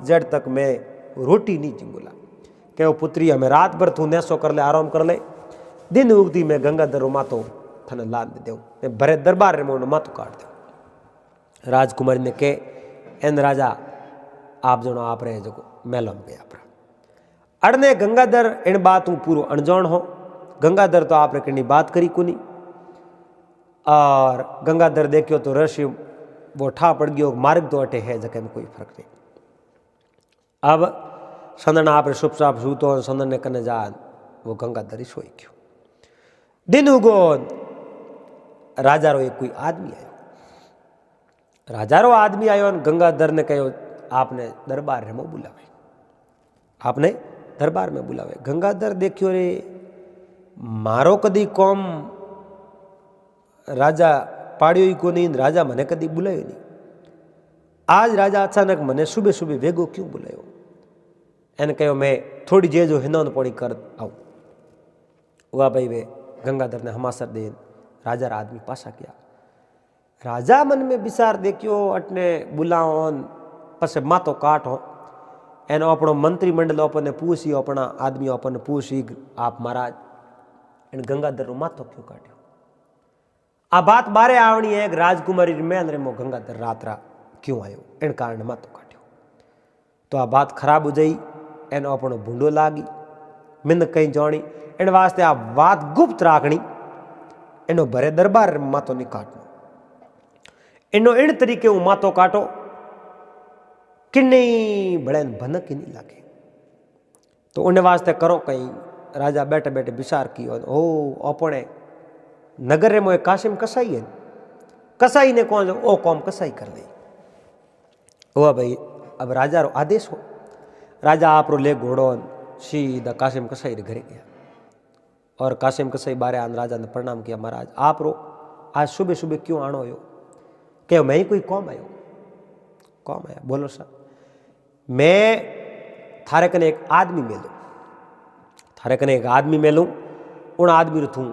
Speaker 2: जड़ तक मैं रोटी नहीं जिंगुला। कहो पुत्री हमें रात भर तू नेसो कर ले आराम कर ले दिन उगती मैं गंगाधर रो मातो थने लान दे दूं मैं भरे दरबार रे मोन मातो काट दूं। राजकुमारी ने के एन राजा आप जनो आप रहे जो मेलो में गया अड़ने गंगाधर इन बात हूँ पूरो अनजान हो। गंगाधर तो आप रे बात करी कुनी और गंगाधर देखियो तो ऋषि वो ठा पड़ गयो मार्ग तो अटे है जगह में कोई फर्क नहीं। अब संदन आप रे शुभ साप सूतो संदन ने कने जान वो गंगाधर ही सोई गयो। दिन उगो राजा रो एक कोई आदमी आयो। राजा रो आदमी आयो गंगाधर ने कहो आपने दरबार रे में बुलावे आपने दरबार में बुलावे। गंगाधर देखियो रे मारो कदी कौम राजा पाड़ियो ही को नहीं राजा मने कदी बुलायो नहीं। आज राजा अचानक मने सुबह सुबह वेगो क्यों बुलायो। एने कहो मैं थोड़ी जे जो हिंदोन पड़ी कर आऊँ। वह भाई वे गंगाधर ने हमासर दे राजा रा आदमी पासा किया। राजा मन में विचार देखियो अटने बुलाओ पसे मातो काट हो एनो अपनो मंत्रिमंडल अपने पूछी अपना आदमी अपने पूछी आप महाराज इन गंगाधर रो मातो क्यों काट्यो। आ बात बारे आवनी है राजकुमारी महल रे मो गंगाधर रात्रा क्यों आयो इन कारण मातो काट्यो। तो आ बात खराब हो जाई एनो अपनो भूंडो लागी मिंद कहीं जानी इन वास्ते आ बात गुप्त राखनी एनो भरे दरबार मातो नहीं काटनो। इनो इन तरीके हूँ मातो काटो किन्नी बड़े भनक ही नहीं लागे। तो उन्हें वास्ते करो कहीं राजा बैठे बैठे विचार कियो ओ अपने नगर रे मोए कासिम कसाई है कसाई ने कौन ओ कौम कसाई कर ली। हुआ भाई अब राजा रो आदेश हो। राजा आप रो ले घोड़ो सीधा कासिम कसाई रे घरे गया और कासिम कसाई बारे आन राजा ने प्रणाम किया। महाराज आप रो आज सुबह सुबह क्यों आनो हो। क्या मैं ही कोई कौम आयो। कौम आया बोलो सर मैं थारे कने एक आदमी मेलू थारे कने एक आदमी मेलू उन आदमी थू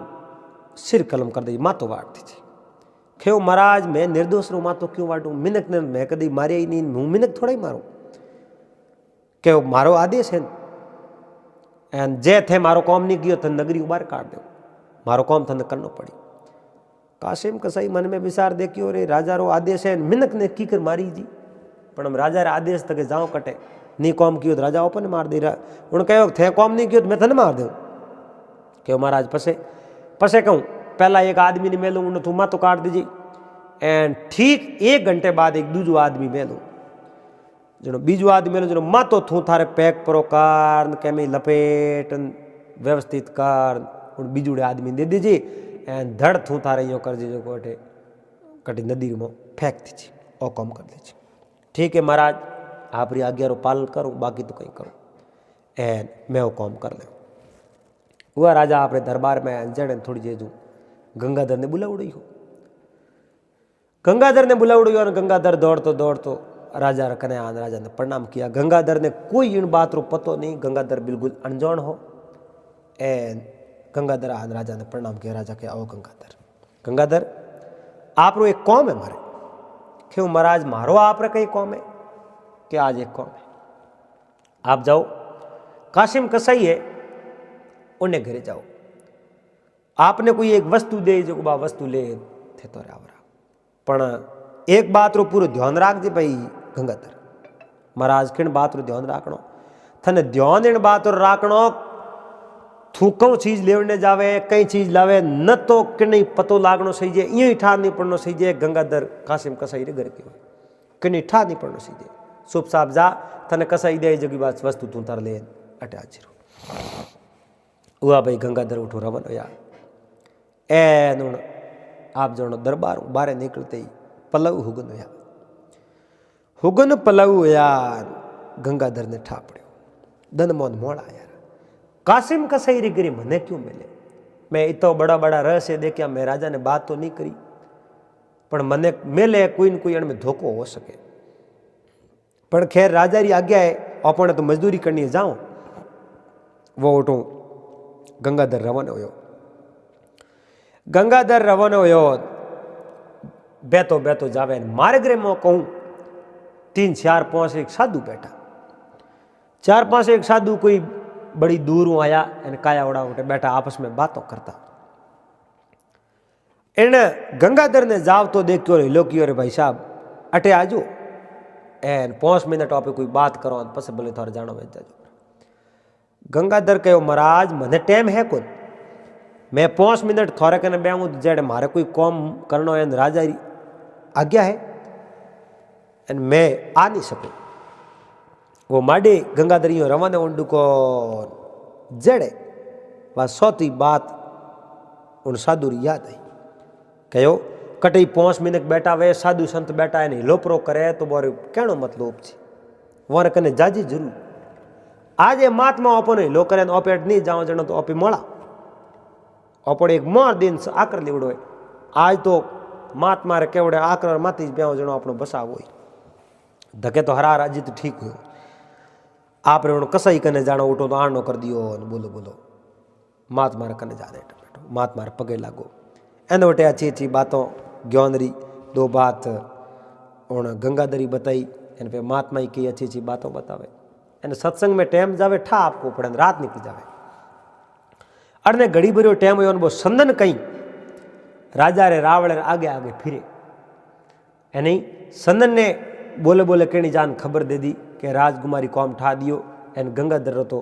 Speaker 2: सिर कलम कर दे मातो वाट दीजिए। खेओ महाराज मैं निर्दोष रो मातो क्यों वाटू मिनक ने मैं कदी मारे ही नहीं हूँ मिनक थोड़ा ही मारू। क्यों मारो आदेश है एन जे थे मारो कौम नहीं कियो थे नगरी उबार काट दो मारो कौम थे करनो पड़ी। कासिम कसाई मन में विचार देखियो रे राजा रो आदेश है मिनक ने की कर मारी जी पण हम राजा रे आदेश तक जाओ कटे नहीं कौम कियो तो राजा ओपन मार दे रहा उन कहो थे कौम नहीं कियो तो मैं थने मार दूँ। क्यों महाराज पसे पसे कहूँ पहला एक आदमी ने मेलू उन्हें थू मातो काट दीजिए एंड ठीक 1 घंटे बाद एक दूजो आदमी मेलू जो बीजो आदमी मेलू जो मातो थू थारे पैक परो कार केमी लपेट व्यवस्थित कार उन बीजुड़े आदमी दे दीजिए एंड धड़ थू थारे यो कर दीजिए कोटे कटी नदी में फेंक दीजिए और कम कर दीजिए। ठीक है महाराज आप री आज्ञा रो पालन करूँ बाकी तो कहीं करूँ एंड मैं वो कौम कर ले। हुआ राजा अपने दरबार में जड़े थोड़ी जेजू गंगाधर ने बुला उड़ी हो। गंगाधर ने बुला उड़ी और गंगाधर दौड़तो राजा कने आन राजा ने प्रणाम किया। गंगाधर ने कोई इन बात रो पतो नहीं गंगाधर बिल्कुल अनजान हो एंड गंगाधर आन राजा ने प्रणाम किया। राजा के आओ गंगाधर गंगाधर आप रो एक कौम है मारे। क्यों महाराज मारो आप रे कई कौम है क्या आज एक कौम है। आप जाओ कासिम कसाई है उन्हें घरे जाओ आपने कोई एक वस्तु दे जो बा वस्तु ले थे तो रावरा पण एक बात रो पूरो ध्यान राख दे भाई गंगाधर महाराज किन बात रो ध्यान राखनो थने ध्यान इन बात रो राखनो थू कौन चीज लेवने जावे कई चीज लावे न तो कि नहीं पतो लागनो सही जे ईअं ई ठार नहीं पड़नो सही जे गंगाधर कासिम कसाई रे घर के कि नहीं ठार नहीं पड़नो सही जे सुप साहब जा तने कसाई दे जगी बात वस्तु तू तार ले अटे हाजिर हुआ भाई गंगाधर उठो रवन होया ए नुण आप जणो दरबार बारे निकलते ही पलव हुगन होया हुगन पलव होया गंगाधर ने ठा पड़ो धनमोहन मोड़ा यार कासिम कसाई रे गिरी मने क्यों मिले मैं इतो बड़ा बड़ा रहस्य देखा मैं राजा ने बात तो नहीं करी पर मने मिले कोई न कोई इनमें धोखो हो सके पर खैर राजा री आज्ञा है अपने तो मजदूरी करनी है जाऊं वो उठो गंगाधर रवाना हुयो गंगाधर रवाना हुयो बेतो बेतो जावे मारे घरे में कहूं 3 4 5 एक साधु बैठा 4 5 एक साधु कोई बड़ी दूर आया एन काया उड़ा उठे बैठा आपस में बातों करता इन गंगाधर ने जाव तो देखो लोकी अरे भाई साहब अटे आजो एन 5 मिनट आप कोई बात करो पस बोले थोड़ा जानो में जाजो गंगाधर कहो महाराज मने टाइम है कौन मैं 5 मिनट थोड़े कने बेहूँ जेड़े मारे कोई कॉम करनो है राजा आज्ञा है एन मैं आ नहीं सकूँ वो माडी गंगाधर यो रवाना उंडू को जड़े वह सौती बात उन साधु याद आई कहो कटई 5 मिनट बैठा वे साधु संत बैठा है नहीं लोपरो करे तो बोरे कहनो मतलब छे वर कने जाजी जरूर आज ये महात्मा अपने लो करे ओपेट नहीं जाओ जनो तो ओपी मोड़ा ओपड़ एक मोर दिन से आकर लीवड़ो है आज तो महात्मा रे केवड़े आकर माती ब्याह जनो अपनो बसाव होई धके तो हरा राजी तो ठीक हो आप रे कसाई कने जानो उठो तो आनो कर दियो बोलो बोलो महात्मा रे कने जाने बैठो महात्मा रे पगे लागो एन वटे अच्छी अच्छी बातों ज्ञानरी 2 बात उन गंगाधरी बताई एन पे महात्मा की अच्छी अच्छी बातों बतावे एन सत्संग में टाइम जावे ठा आपको पड़े रात निकल जावे अरने घड़ी भरियो टाइम हो वो संदन कहीं राजा रे रावण रे आगे आगे फिरे एनी संदन ने बोले बोले केनी जान खबर दे दी कि राजकुमारी कौम ठा दियो एन गंगाधर तो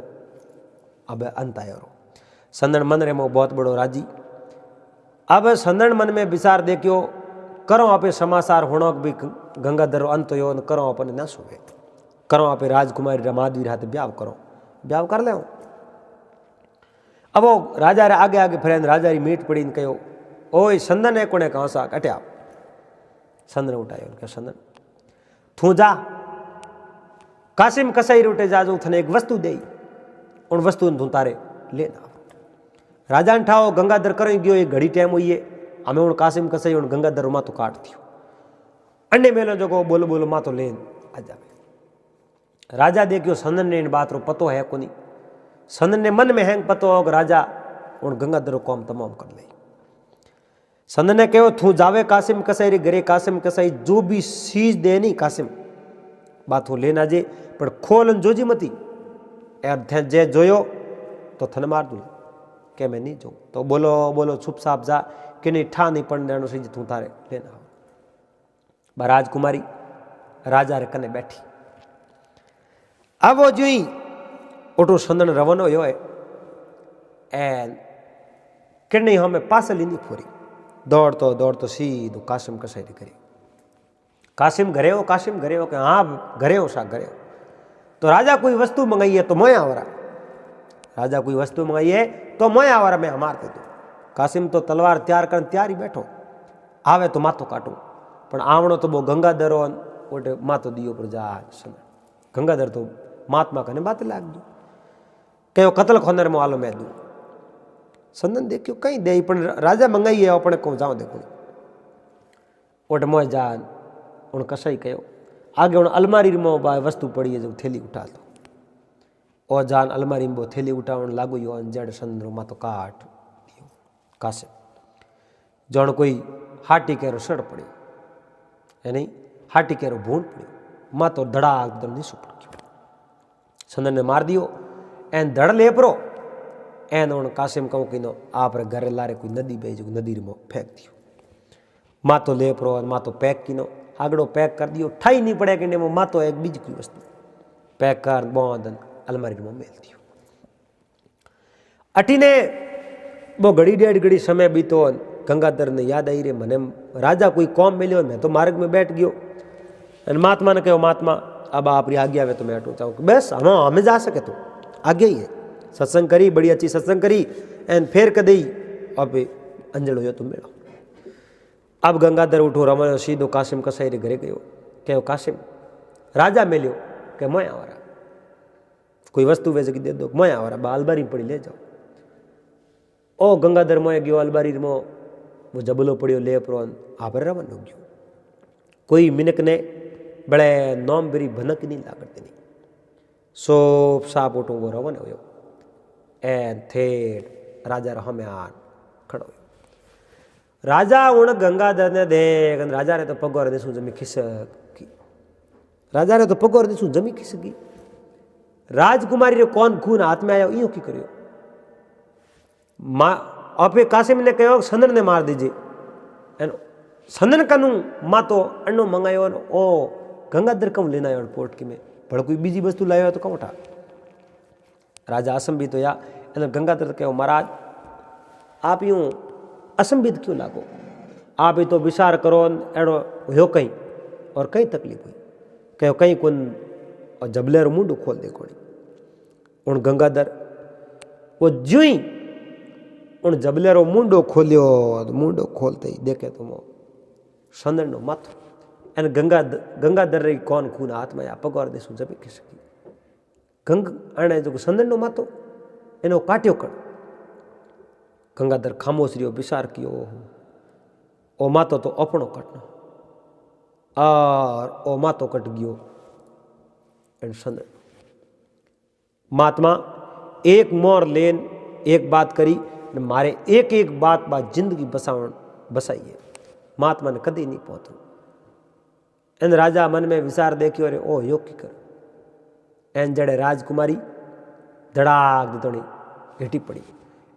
Speaker 2: अब अंत आयो रो संदन मन रे मो बहुत बड़ो राजी अब संदन मन में विचार देखियो करो आपे समाचार होनो भी गंगाधर अंत हो करो अपने न सुवे करो आपे राजकुमारी रमादवी हाथ ब्याह करो ब्याह कर ले अब वो राजा रे आगे आगे फिर राजा री मीट पड़ी कहो ओए संदन है कोने कहाँ सा अटे आप संदन उठायो क्या संदन थू जा कासिम कसाई रोटे जा जो थने एक वस्तु दे उन वस्तु तू तारे लेना राजा ने ठाओ गंगाधर करो गयो एक घड़ी टाइम हुई है हमें उन कासिम कसाई उन गंगाधर मा तो काट दियो अन्य मेलो जो को बोलो बोलो मा तो लेन आ जावे राजा देखियो संदन ने इन बात रो पतो है कोनी संदन ने मन में हैंग पतो हो राजा उन गंगाधर कौम तमाम कर ले संदन ने कहो थू जावे कासिम कसाई रे घरे कासिम कसाई जो भी चीज दे नहीं कासिम बात हो लेना जे पर खोलन जोजी मती एर जे जोयो तो थन मार दूँ के मैं नहीं जो तो बोलो बोलो छुप साप जा कि नहीं ठा नहीं पड़ देनो सही तू तारे लेना राजकुमारी राजा रे कने बैठी अब वो जो ओटो संदन रवन हो एन कि नहीं हमें पास लींदी फोरी दौड़तो सीधो कासिम कसाई करी कासिम घरे हो कि हाँ घरे हो सा घरे हो तो राजा कोई वस्तु मंगाई है तो मैं आवरा राजा कोई वस्तु मंगाई है तो मैं आवरा मैं हमार दे दो कासिम तो तलवार तैयार कर तैयारी बैठो आवे तो माथो काटू पण आवणो तो वो गंगाधर ओटे माथो दियो पर जा गंगाधर तो महात्मा कने बात लाग दू कहो कतल खोनर में आलो मैं दू संदन देखियो कहीं दे पण राजा मंगाई है अपने को जाओ देखो ओटे मोय जान उन कसाई कहो आगे उन अलमारी में वस्तु पड़ी है जो थैली उठा दो और जान अलमारी में वो थैली उठावन लागू यो जड़ संदरो मा तो काट दियो कासे जण कोई हाटी केरो सड़ पड़ो है नहीं हाटी केरो भून पड़ो मा तो धड़ा एकदम नहीं सुपड़ गयो संदन ने मार दियो एन धड़ लेपरो एन उन कासिम कहूँ कि नो आप रे घरे लारे कोई नदी बेज नदी में फेंक दियो मा तो लेपरो मा तो पैक किनो आगड़ो पैक कर दियो ठाई नहीं पड़े कि मा तो एक बीज की वस्तु पैक कर बांधन अलमारी में मेल दियो अटीने वो घड़ी डेढ़ घड़ी समय बीतो गंगाधर ने याद आई रे मने राजा कोई कौम मिलो मैं तो मार्ग में बैठ गयो अने महात्मा ने कहो महात्मा अब आपरी आज्ञा आवे तो मैं हटू चाहूँ बस हमें जा सके तो आगे ही है सत्संग करी बड़ी अच्छी सत्संग करी एन फिर कदी अब अंजल हो तो मेलो अब गंगाधर उठो रमण सीधो कासिम कसाई रे घरे गयो कहो कासिम राजा मिलियो के मैं आवारा कोई वस्तु वैसे की दे दो मैं आवारा अलबारी पड़ी ले जाओ ओ गंगाधर मोए गयो अलबारी मो वो जबलो पड़ियो ले परो आप रवन हो गयो कोई मिनक ने बड़े नौम बेरी भनक नहीं लागत नहीं सो साप उठो वो रवन हो एन थे राजा रहा में आन खड़ो राजा उन गंगाधर ने देख राजा ने तो पगोर देसू जमी खिसकी राजा ने तो पगोर देसू जमी खिसकी राजकुमारी रे कौन खून हाथ में आया इो की करियो आपे कासिम ने कहो संदन ने मार दीजिए संदन कनु मा तो अन्नो मंगायो ओ गंगाधर कम लेना आयो पोर्ट की में पर कोई बीजी वस्तु लायो तो कम उठा राजा असंबित होया गंगाधर कहो महाराज आप यूं असंबित क्यों लागो आप ही तो विचार करो एड़ो हो कहीं और कई तकलीफ हुई कहो कहीं कौन और जबलेर मुंडो खोल दे कोणी उन गंगाधर वो ज्यों ही उन जबलेरो मुंडो खोलियो मुंडो खोलते ही देखे तो वो संदन नो माथो एन गंगाधर री कौन खून हाथ में आ पगोर देसू जमी खिसकी गंग अणे जो संदन नो माथो एनो काट्यो कण गंगाधर खामोश रियो विचार कियो ओ मातो तो अपनो कटनो और ओ मातो कट गयो एन संदन महात्मा एक मोर लेन एक बात करी मारे एक एक बात जिंदगी बसाइए महात्मा ने कदी नहीं पहुंचो एन राजा मन में विचार देखियो रे ओ यो की कर एन जड़े राजकुमारी धड़ाक दितोनी हेठी पड़ी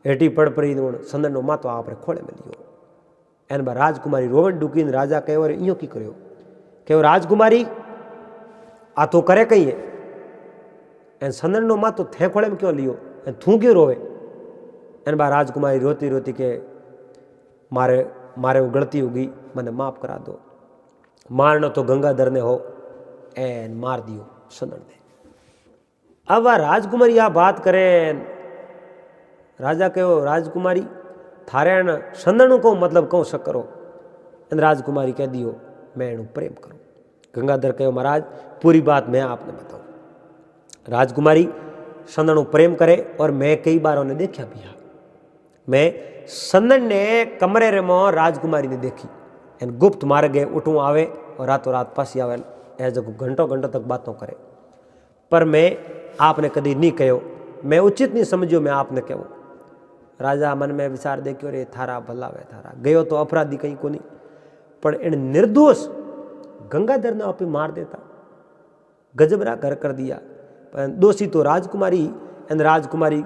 Speaker 2: हेठी पड़ पड़ी संदन नो मातो आप खोले में लियो एन बा राजकुमारी रोवन डुकीन राजा कहो रे इो की करो कहो राजकुमारी आ तो करे कही है एन संदन नो मातो थे खोले में क्यों लियो एन थू क्यों रोवे एन बा राजकुमारी रोती रोती के मारे मारे वो गलती होगी मैंने माफ करा दो मारना तो गंगाधर ने हो एन मार दियो संदन ने अब वह राजकुमारी आ बात करे राजा कहो राजकुमारी थारे संदन को मतलब कहूँ शक करो एन राजकुमारी कह दियो मैं एनु प्रेम करूँ गंगाधर कहो महाराज पूरी बात मैं आपने बताऊँ राजकुमारी संदन प्रेम करे और मैं कई बार उन्हें देखा भी हाँ मैं संदन ने कमरे रे मो राजकुमारी ने देखी एन गुप्त मार्गे उठू आवे और रातों रात पासी आवे ए जगह घंटों घंटों तक बातों करे पर मैं आपने कभी नहीं कहो मैं उचित नहीं समझियो मैं आपने कहो राजा मन में विचार देखियो रे थारा भलावे थारा गयो तो अपराधी कहीं को नहीं पर इन निर्दोष गंगाधर ने आप मार देता गजबरा घर कर दिया पर दोषी तो राजकुमारी एन राजकुमारी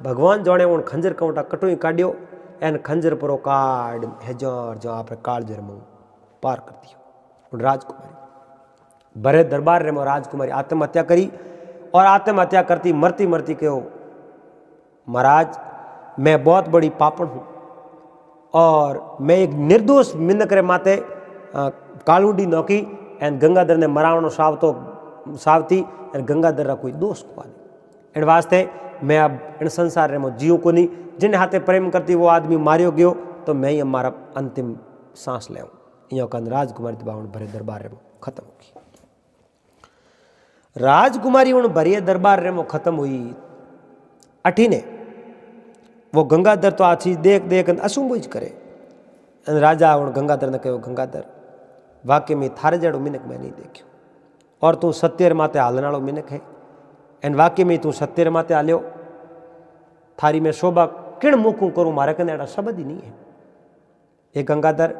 Speaker 2: भगवान जाने उन खंजर कौटा कटोई काढ़ियो एन खंजर परो काढ़ हेजर जो आप कालजर मुंह पार कर दियो उन राजकुमारी भरे दरबार रे में राजकुमारी आत्महत्या करी और आत्महत्या करती मरती मरती कहो महाराज मैं बहुत बड़ी पापड़ हूँ और मैं एक निर्दोष मिन्न करे माते कालूडी नौकी एन गंगाधर ने मरावनो सावती एन गंगाधर रा कोई दोष को इन वास्ते मैं अब इन संसार रे मो जीव को नहीं जिन हाथे प्रेम करती वो आदमी मारियो गयो तो मैं ही हमारा अंतिम सांस ले यो कन राजकुमारी दबावन भरे दरबार रे मो खत्म होगी राजकुमारी उन भरे दरबार रे मो खत्म हुई अठीने वो गंगाधर तो आ चीज देख देख असुंबुज करे राजा उन गंगाधर ने कहो गंगाधर वाकई में थारे जड़ो मिनक मैं नहीं देखियो और तू सत्यर माते हालनाड़ो मिनक है एन वाकई में तू सत्यर माते हाल्यो थारी में शोभा किण मुकू करूँ मारे कने एड़ा शब्द ही नहीं है ये गंगाधर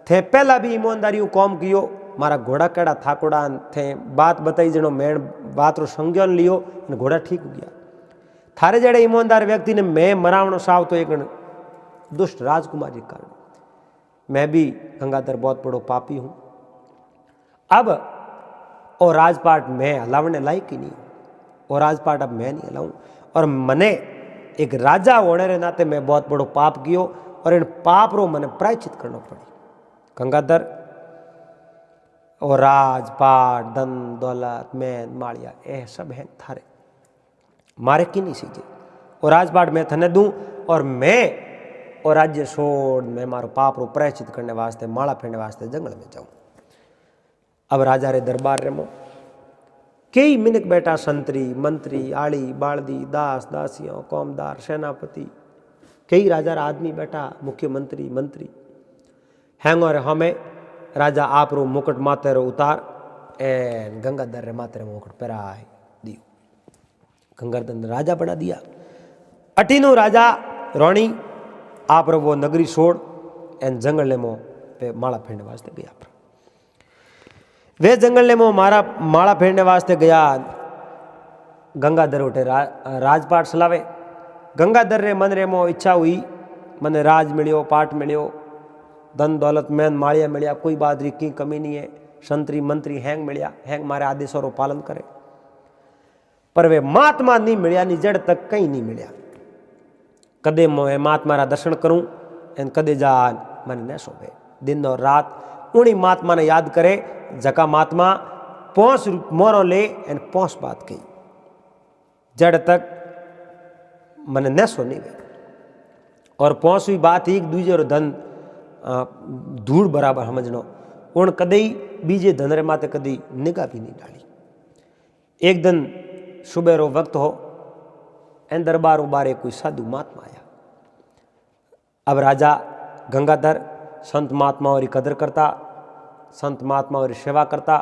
Speaker 2: थे पहला भी ईमानदारी कौम कियो मारा घोड़ा केड़ा थाकोड़ा थे बात बताई जनो मैं बात रो संज्ञान लियो घोड़ा ठीक हो गया थारे जड़े ईमानदार व्यक्ति ने मैं मरावनो साव तो एक दुष्ट राजकुमार के कारण मैं भी गंगाधर बहुत बड़ो पापी हूँ अब और राजपाट मैं हलावने लायक ही नहीं हूँ और राजपाट अब मैं नहीं हलाऊँ और मने एक राजा होने रे नाते मैं बहुत बड़ो पाप कियो और इन पाप रो मैंने प्रायश्चित करना पड़ी। गंगाधर और राजपाट धन दौलत मैन माड़िया ए सब है थारे, मारे की नहीं सीजे और राजपाट मैं थने दूं और मैं और राज्य छोड़ मैं मारो पाप रो प्रायश्चित करने वास्ते माला फेरने वास्ते जंगल में जाऊं। अब राजा रे दरबार रे मो कई मिनक बैठा संतरी मंत्री आड़ी बालदी दास दासियों कौमदार सेनापति कई राजा रा आदमी बैठा मुख्यमंत्री मंत्री हैंगो रे हमें राजा आप रो मुकुट माथे रो उतार एन गंगाधर रे माथे रे मुकुट पहराय दियो। गंगाधर ने राजा बना दिया। अटीनो राजा रोणी आप रो वो नगरी छोड़ एन जंगल में पे माला फेरने वास्ते गया। वे जंगल में मारा माला फेरने वास्ते गया। गंगाधर उठे राजपाट सलावे। गंगाधर रे मन रे मो इच्छा हुई मने राज मिलियो पाठ मिलियो धन दौलत मैन माड़िया मिलिया कोई बात री की कमी नहीं है। संतरी मंत्री हैंग मिलिया हैंग मारे आदेशों रो पालन करे पर वे महात्मा नहीं मिलिया नी जड़ तक कहीं नहीं मिलिया। कदे मोए महात्मा रा दर्शन करूं एन कदे जान मन न सोवे दिन और रात उन्हीं महात्मा ने याद करे जका महात्मा 5 मोरो ले एन 5 बात कही जड़ तक मन न सो नहीं गए और 5वीं बात एक दूजे रो धन धूड़ बराबर समझनो उन कदई बीजे धन रे माते कदी निगाह भी नहीं डाली। एक दिन सुबह रो वक्त हो एन दरबार बारे कोई साधु महात्मा आया। अब राजा गंगाधर संत महात्माओं की कदर करता संत महात्माओं की सेवा करता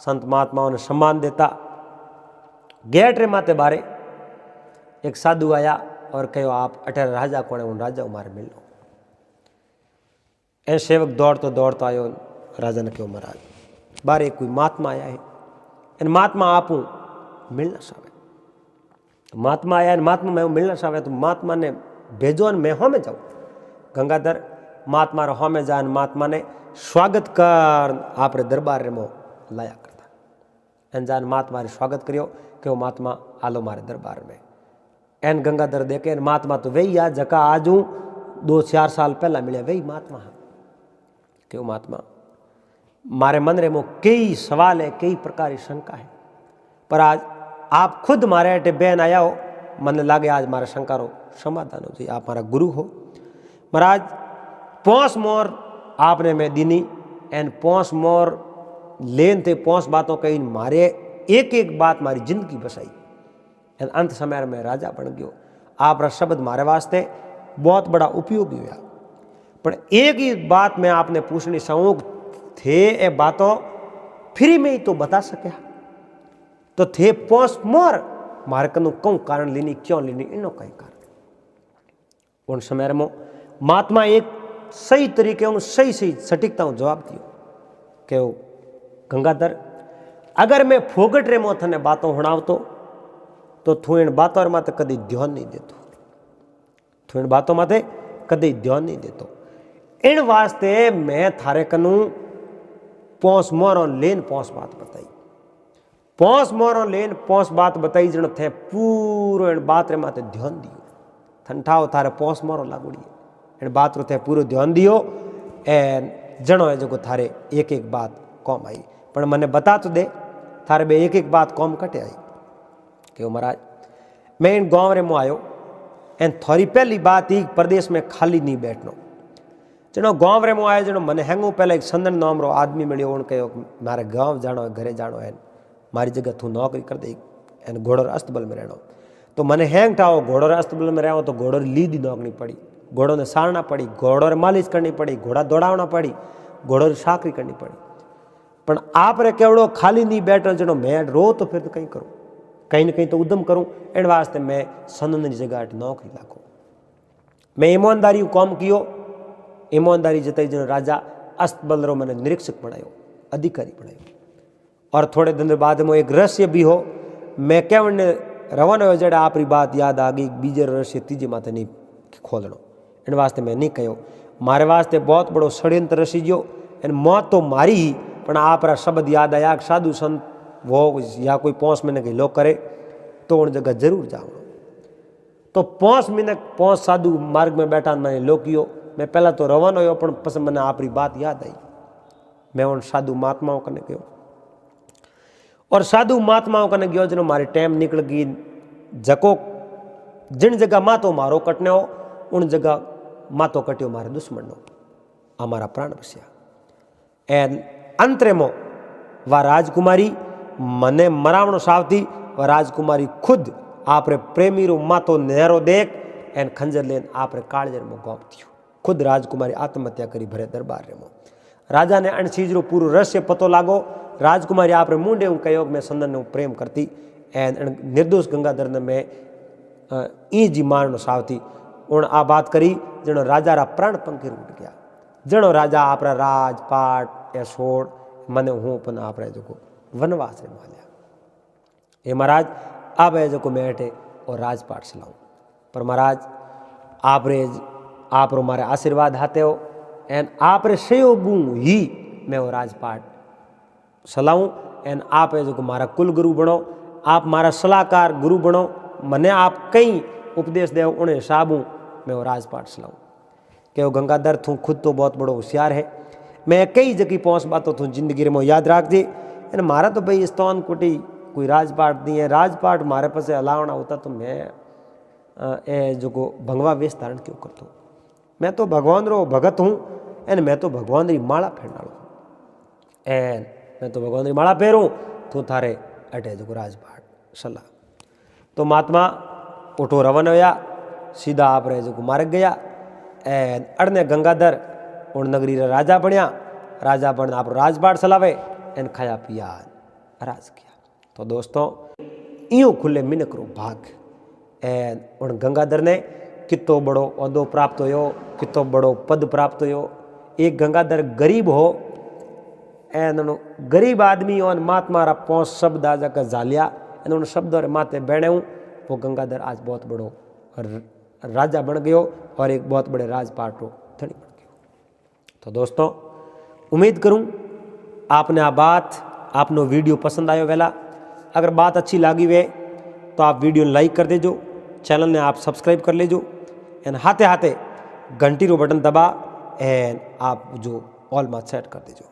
Speaker 2: संत महात्माओं ने सम्मान देता। गेट रे माते बारे एक साधु आया और कहो आप अठारह राजा कौन है उन राजा मारे मिल लो। ए सेवक दौड़तो आयो राजा ने कहो महाराज बारे कोई महात्मा आया है इन महात्मा आप मिलना चाहे। महात्मा आया महात्मा मैं मिलना चाहे तो महात्मा ने भेजो मैं हो में जाऊँ। गंगाधर महात्मा रो हो में जान महात्मा ने स्वागत कर आप रे दरबार रे मो लाया करता एन जान महात्मा रे स्वागत करियो कि वो महात्मा आलो मारे दरबार में। एन गंगाधर देखे महात्मा तो वही आ जका आज 2-4 साल पहला मिले वही महात्मा है कि वो महात्मा मारे मन रे मो कई सवाल है कई प्रकार की शंका है पर आज आप खुद मारे अटे बहन आया हो मन लागे आज मारा शंका रो समाधान हो जाए। आप हमारा गुरु हो महाराज 5 मोर आपने मैं दीनी एन 5 मोर लेन थे 5 बातों कही मारे एक एक बात मारी जिंदगी बसाई एन अंत समय में राजा बन गयो। आप रा शब्द मारे वास्ते बहुत बड़ा उपयोगी हुआ पर एक ही बात मैं आपने पूछनी सहूँ थे ए बातों फ्री में ही तो बता सके तो थे 5 मोर मारे कनु कौन कारण लेनी क्यों लेनी इनो कई कारण उन समय में महात्मा एक सही तरीके उन सही सटीकता जवाब दियो कि गंगाधर अगर मैं फोगट रे मोथ ने बातों हणावतो तो थू इन बातों माते कदी ध्यान नहीं देतो थू इन बातों माते कदी ध्यान नहीं देतो। इन वास्ते मैं थारे कनु 5 मोरों लेन 5 बात बताई 5 मोरों लेन 5 बात बताई जन थे पूरो इन बात रे माते ध्यान दियो ठंठाओ थारे 5 मोरों लागुड़ी इन बात रो थे पूरो ध्यान दियो एन जनो है जो थारे एक एक बात कौम आई पर मने बता तो दे थारे बे एक एक बात कौम कटे आई कि महाराज मैं इन गांव रे मो आयो एन थोड़ी पहली बात ही प्रदेश में खाली नहीं बैठनो जनो गांव रे मो आयो जनो मने हैंगू पहले एक संदन नाम रो आदमी मिलियो उन कहो मारे गांव जानो है घरे जानो है मारी जगह तू नौकरी कर दे एन घोड़ो अस्तबल में रहनो तो मने हैंग ठाओ घोड़ो अस्तबल में रहो तो घोड़ो ली दी नौकरी पड़ी घोड़ों ने सारना पड़ी घोड़ों मालिश करनी पड़ी घोड़ा दौड़ावना पड़ी घोड़ों साकरी करनी पड़ी पर आप रे केवड़ो खाली नहीं बैठो जनो मैं रो तो फिर तो कहीं करूँ कहीं न कहीं तो उद्यम करूँ इन वास्ते मैं संदन जगह नौकरी लागू मैं ईमानदारी काम कियो ईमानदारी जताई जनो राजा अस्तबल रो मैंने निरीक्षक बनायो अधिकारी बनायो और थोड़े दिन बाद में एक रहस्य भी हो मैं क्या रवाना हो जड़ा आपरी बात याद आ गई बीजे रहस्य तीजे माथे नहीं खोलनो इन वास्ते मैं नहीं कहो मारे वास्ते बहुत बड़ो षड्यंत्र रसी गयो इन मौत तो मारी ही पर आप रा शब्द याद आया साधु संत वो या कोई 5 महीने के लोग करे तो उन जगह जरूर जाओ तो 5 मिनट 5 साधु मार्ग में बैठा मैंने लोकियो। मैं पहला तो रवाना हो पण पसंद मैंने आपरी बात याद आई। मैं उन साधु महात्माओं कने गयो और साधु महात्माओं कने गयो जनो मारी टाइम निकल गई। जको जिन जगह मातो मारो कटने हो उन जगह मातो कट्यो मारे दुश्मन नो हमारा प्राण बस्या। एन अंतरे मो वा राजकुमारी मने मरावणो सावती व राजकुमारी खुद आपरे प्रेमी रो मातो नेरो देख एन खंजर लेन आपरे काळजेर में गोप दियो। खुद राजकुमारी आत्महत्या करी भरे दरबार रे मो। राजा ने अण चीज रो पूरो रहस्य पतो लागो। राजकुमारी आपरे मुंडे हूँ कहो मैं संदन ने प्रेम करती एन निर्दोष गंगाधर ने मैं ई जी मारनो सावती। उन आ बात करी जनो राजा रा प्राण पंखी उठ गया। जनो राजा आपरा राजपाट ए छोड़ मने हूँ पन आपरे जो वनवास रे माल्या। हे महाराज आप जो मैं अठे और राजपाट चलाऊँ पर महाराज आप रो मारे आशीर्वाद हाथे हो एन आप रे सहयोगू ही मैं वो राजपाट चलाऊँ एन आप जो मारा कुल गुरु बनो। आप मारा सलाहकार गुरु बनो। मने आप कई उपदेश दे उन्हें हिसाब मैं वो राजपाट चलाऊँ। कि वो गंगाधर तू खुद तो बहुत बड़ो होशियार है। मैं कई जगह पहुँच बातों तू जिंदगी में याद रख दे। एन मारा तो भाई स्तौन कुटी कोई राजपाट दी है। राजपाट मारे पास हलावना होता तो मैं ए जो भंगवा वेश धारण क्यों करता हूँ। मैं तो भगवान रो भगत हूँ एन मैं तो भगवान री माला फेरना एन मैं तो भगवान री माला फेरूँ तू थारे अटे जो राजपाट सलाह। तो महात्मा उठो रवन होया सीधा आप रे जो मार्ग गया एन अड़ने गंगाधर उन नगरी रे राजा बनया। राजा बन आप राजपाट चलावे एन खाया पिया राज किया। तो दोस्तों इं खुले मिनक रो भाग एन उन गंगाधर ने कितो बड़ो औदो प्राप्त हो कितो बड़ो पद प्राप्त हो। एक गंगाधर गरीब हो एन गरीब आदमी और महात्मा रा 5 शब्द आज का जालिया एन उन शब्दों रे माथे बैणे वो गंगाधर आज बहुत बड़ो राजा बन गयो और एक बहुत बड़े राजपाट रो धनी बन गयो। तो दोस्तों उम्मीद करूं आपने आ बात आपनो वीडियो पसंद आयो वेला। अगर बात अच्छी लगी वे तो आप वीडियो लाइक कर देजो। चैनल ने आप सब्सक्राइब कर लेजो एन हाथे हाथे घंटी रो बटन दबा एन आप जो ऑल में सेट कर देजो।